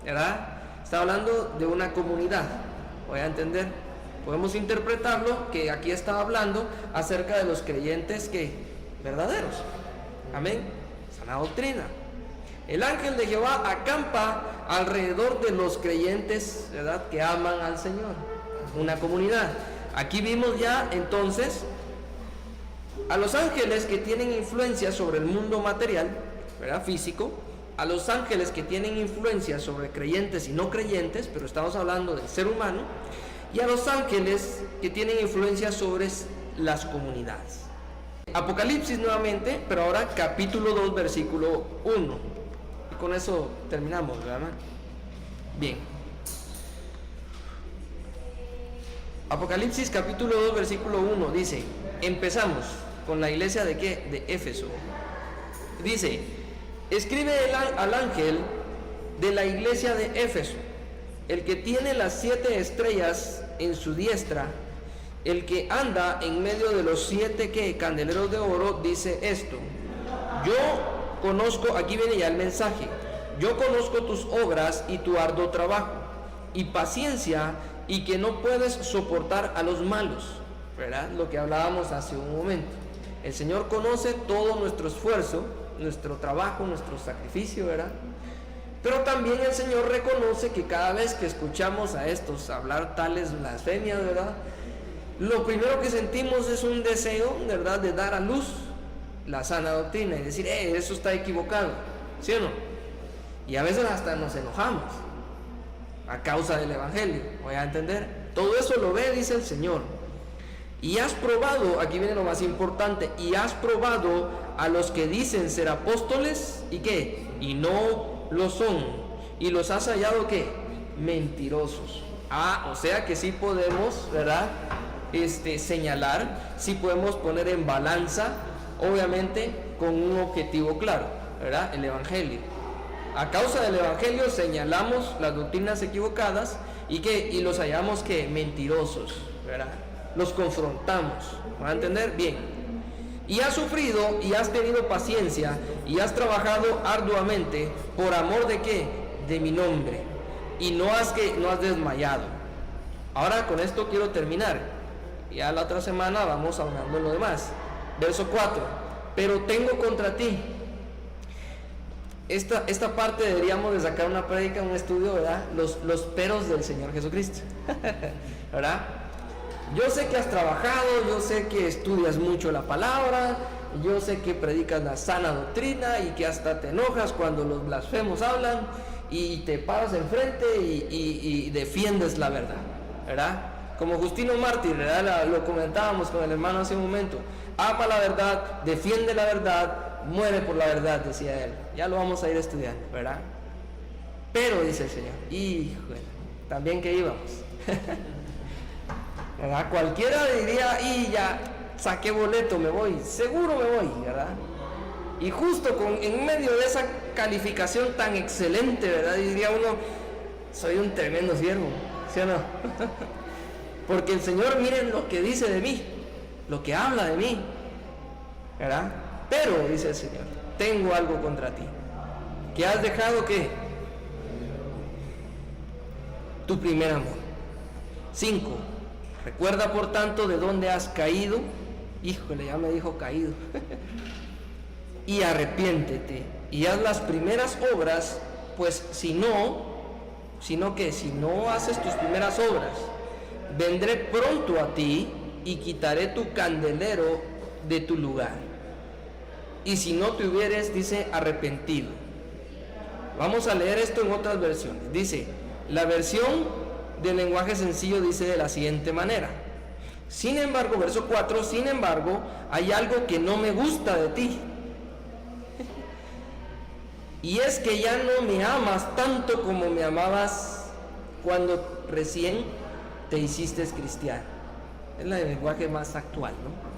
¿verdad? Está hablando de una comunidad. ¿Voy a entender? Podemos interpretarlo que aquí está hablando acerca de los creyentes que verdaderos. Amén. Sana doctrina. El ángel de Jehová acampa alrededor de los creyentes, ¿verdad?, que aman al Señor. Una comunidad. Aquí vimos ya entonces a los ángeles que tienen influencia sobre el mundo material, ¿verdad?, físico, a los ángeles que tienen influencia sobre creyentes y no creyentes, pero estamos hablando del ser humano, y a los ángeles que tienen influencia sobre las comunidades. Apocalipsis nuevamente, pero ahora capítulo 2, versículo 1. con eso terminamos, ¿verdad? Bien. Apocalipsis capítulo 2, versículo 1 dice, empezamos con la iglesia de ¿qué? De Éfeso. Dice, escribe al ángel de la iglesia de Éfeso, el que tiene las 7 estrellas en su diestra, el que anda en medio de los 7 candeleros de oro, dice esto: yo conozco, aquí viene ya el mensaje, yo conozco tus obras y tu arduo trabajo y paciencia, y que no puedes soportar a los malos, ¿verdad? Lo que hablábamos hace un momento. El Señor conoce todo nuestro esfuerzo, nuestro trabajo, nuestro sacrificio, ¿verdad? Pero también el Señor reconoce que cada vez que escuchamos a estos hablar tales blasfemias, ¿verdad?, lo primero que sentimos es un deseo, ¿verdad?, de dar a luz la sana doctrina y decir, eso está equivocado, ¿sí o no? Y a veces hasta nos enojamos a causa del Evangelio, voy a entender. Todo eso lo ve, dice el Señor. Y has probado, aquí viene lo más importante, y has probado a los que dicen ser apóstoles, ¿y qué? Y no lo son, y los has hallado, ¿qué? Mentirosos. O sea que sí podemos, ¿verdad?, señalar, sí podemos poner en balanza, obviamente con un objetivo claro, ¿verdad?, el Evangelio. A causa del Evangelio señalamos las doctrinas equivocadas y los hallamos que mentirosos, ¿verdad? Los confrontamos, ¿van a entender? Bien. Y has sufrido y has tenido paciencia y has trabajado arduamente por amor de ¿qué? De mi nombre, y no has desmayado. Ahora con esto quiero terminar. Ya la otra semana vamos hablando de lo demás. Verso 4. Pero tengo contra ti. Esta parte deberíamos de sacar una prédica, un estudio, ¿verdad? Los peros del Señor Jesucristo, ¿verdad? Yo sé que has trabajado, yo sé que estudias mucho la palabra, yo sé que predicas la sana doctrina y que hasta te enojas cuando los blasfemos hablan y te paras enfrente y defiendes la verdad, ¿verdad? Como Justino Mártir, ¿verdad? Lo comentábamos con el hermano hace un momento. Ama la verdad, defiende la verdad, muere por la verdad, decía él. Ya lo vamos a ir a estudiar, ¿verdad? Pero, dice el Señor, híjole, también que íbamos. ¿Verdad? Cualquiera diría, ya saqué boleto, me voy, seguro me voy, ¿verdad? Y justo en medio de esa calificación tan excelente, ¿verdad?, diría uno, soy un tremendo siervo, ¿sí o no? Porque el Señor, miren lo que dice de mí, lo que habla de mí, ¿verdad? Pero, dice el Señor, tengo algo contra ti, que has dejado, ¿qué? Tu primer amor. 5. Recuerda por tanto de dónde has caído. Híjole, ya me dijo caído. Y arrepiéntete y haz las primeras obras, pues si no haces tus primeras obras, vendré pronto a ti y quitaré tu candelero de tu lugar. Y si no te hubieres, dice, arrepentido. Vamos a leer esto en otras versiones. Dice, la versión del lenguaje sencillo dice de la siguiente manera: sin embargo, verso 4, sin embargo, hay algo que no me gusta de ti. Y es que ya no me amas tanto como me amabas cuando recién te hiciste cristiano. Es el lenguaje más actual, ¿no?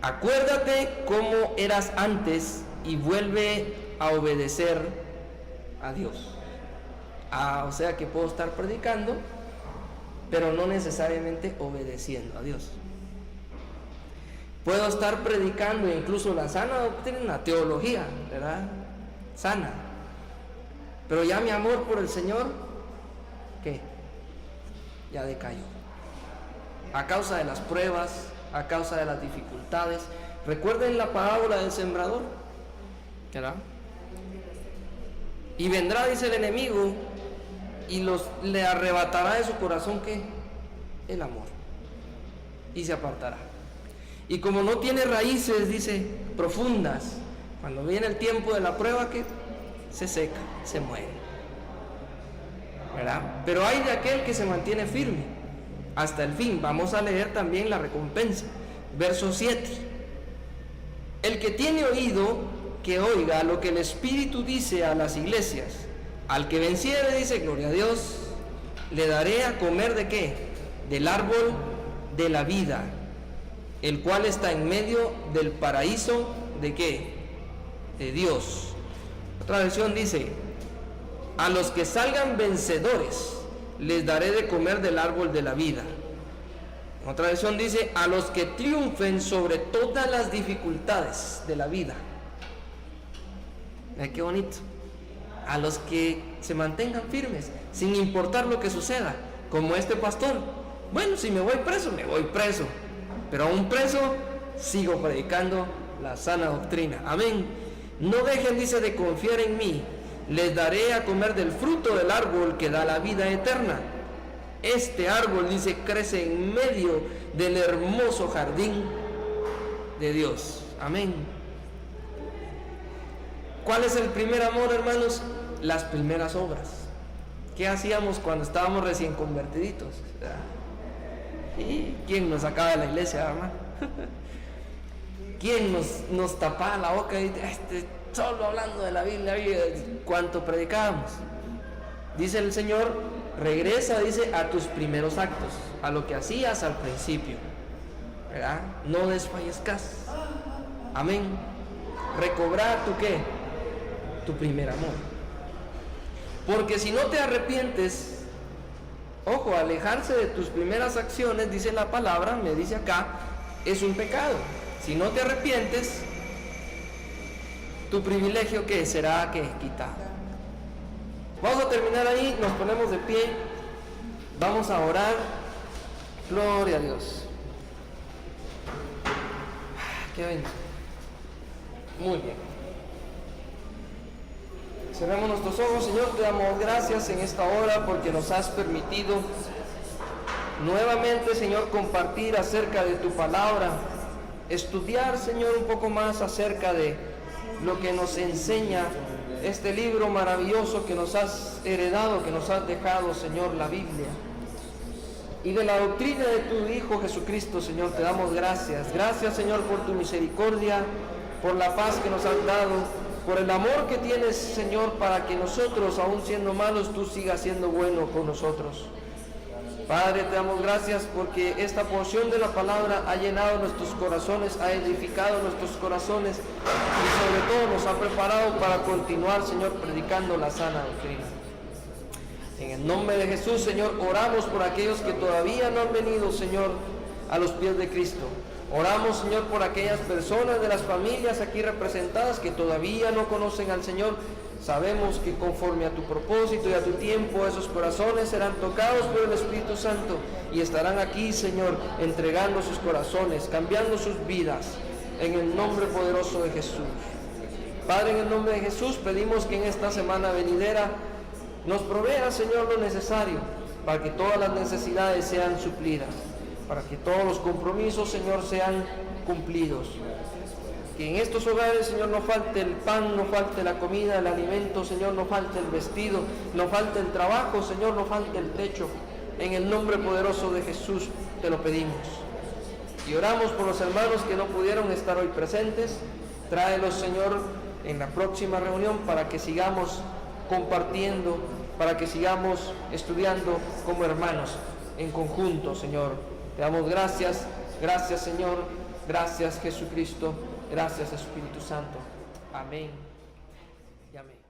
Acuérdate cómo eras antes y vuelve a obedecer a Dios. O sea que puedo estar predicando, pero no necesariamente obedeciendo a Dios. Puedo estar predicando incluso la sana doctrina, teología, ¿verdad? Sana. Pero ya mi amor por el Señor, ¿qué? Ya decayó. A causa de las pruebas, a causa de las dificultades. Recuerden la parábola del sembrador, ¿verdad? Y vendrá, dice el enemigo, y le arrebatará de su corazón, ¿qué? El amor. Y se apartará. Y como no tiene raíces, dice, profundas, cuando viene el tiempo de la prueba, ¿qué? Se seca, se muere, ¿verdad? Pero hay de aquel que se mantiene firme hasta el fin. Vamos a leer también la recompensa. Verso 7. El que tiene oído, que oiga lo que el Espíritu dice a las iglesias. Al que venciere, dice, gloria a Dios, le daré a comer ¿de qué? Del árbol de la vida, el cual está en medio del paraíso ¿de qué? De Dios. Otra versión dice, a los que salgan vencedores les daré de comer del árbol de la vida. Otra versión dice, a los que triunfen sobre todas las dificultades de la vida. Mira qué bonito. A los que se mantengan firmes, sin importar lo que suceda, como este pastor. Bueno, si me voy preso, me voy preso, pero aún preso, sigo predicando la sana doctrina. Amén. No dejen, dice, de confiar en mí. Les daré a comer del fruto del árbol que da la vida eterna. Este árbol, dice, crece en medio del hermoso jardín de Dios. Amén. ¿Cuál es el primer amor, hermanos? Las primeras obras. ¿Qué hacíamos cuando estábamos recién convertiditos? ¿Y quién nos sacaba de la iglesia, hermano? ¿Quién nos tapaba la boca y solo hablando de la Biblia, cuánto predicábamos? Dice el Señor, regresa, dice, a tus primeros actos, a lo que hacías al principio, ¿verdad? No desfallezcas. Amén. Recobrar tu ¿qué? Tu primer amor. Porque si no te arrepientes, ojo, alejarse de tus primeras acciones, dice la palabra, me dice acá, es un pecado. Si no te arrepientes, tu privilegio ¿qué? Será ¿qué? Quitado. Vamos a terminar ahí, nos ponemos de pie, vamos a orar. Gloria a Dios. Qué bendición. Muy bien. Cerramos nuestros ojos. Señor, te damos gracias en esta hora porque nos has permitido nuevamente, Señor, compartir acerca de tu palabra, estudiar, Señor, un poco más acerca de lo que nos enseña este libro maravilloso que nos has heredado, que nos has dejado, Señor, la Biblia. Y de la doctrina de tu Hijo Jesucristo, Señor, te damos gracias. Gracias, Señor, por tu misericordia, por la paz que nos has dado, por el amor que tienes, Señor, para que nosotros, aun siendo malos, tú sigas siendo bueno con nosotros. Padre, te damos gracias porque esta porción de la palabra ha llenado nuestros corazones, ha edificado nuestros corazones y sobre todo nos ha preparado para continuar, Señor, predicando la sana doctrina. En el nombre de Jesús, Señor, oramos por aquellos que todavía no han venido, Señor, a los pies de Cristo. Oramos, Señor, por aquellas personas de las familias aquí representadas que todavía no conocen al Señor. Sabemos que conforme a tu propósito y a tu tiempo, esos corazones serán tocados por el Espíritu Santo y estarán aquí, Señor, entregando sus corazones, cambiando sus vidas, en el nombre poderoso de Jesús. Padre, en el nombre de Jesús, pedimos que en esta semana venidera nos provea, Señor, lo necesario para que todas las necesidades sean suplidas, para que todos los compromisos, Señor, sean cumplidos. Que en estos hogares, Señor, no falte el pan, no falte la comida, el alimento, Señor, no falte el vestido, no falte el trabajo, Señor, no falte el techo. En el nombre poderoso de Jesús te lo pedimos. Y oramos por los hermanos que no pudieron estar hoy presentes. Tráelos, Señor, en la próxima reunión para que sigamos compartiendo, para que sigamos estudiando como hermanos en conjunto, Señor. Te damos gracias, gracias, Señor, gracias, Jesucristo, gracias, Espíritu Santo. Amén y amén.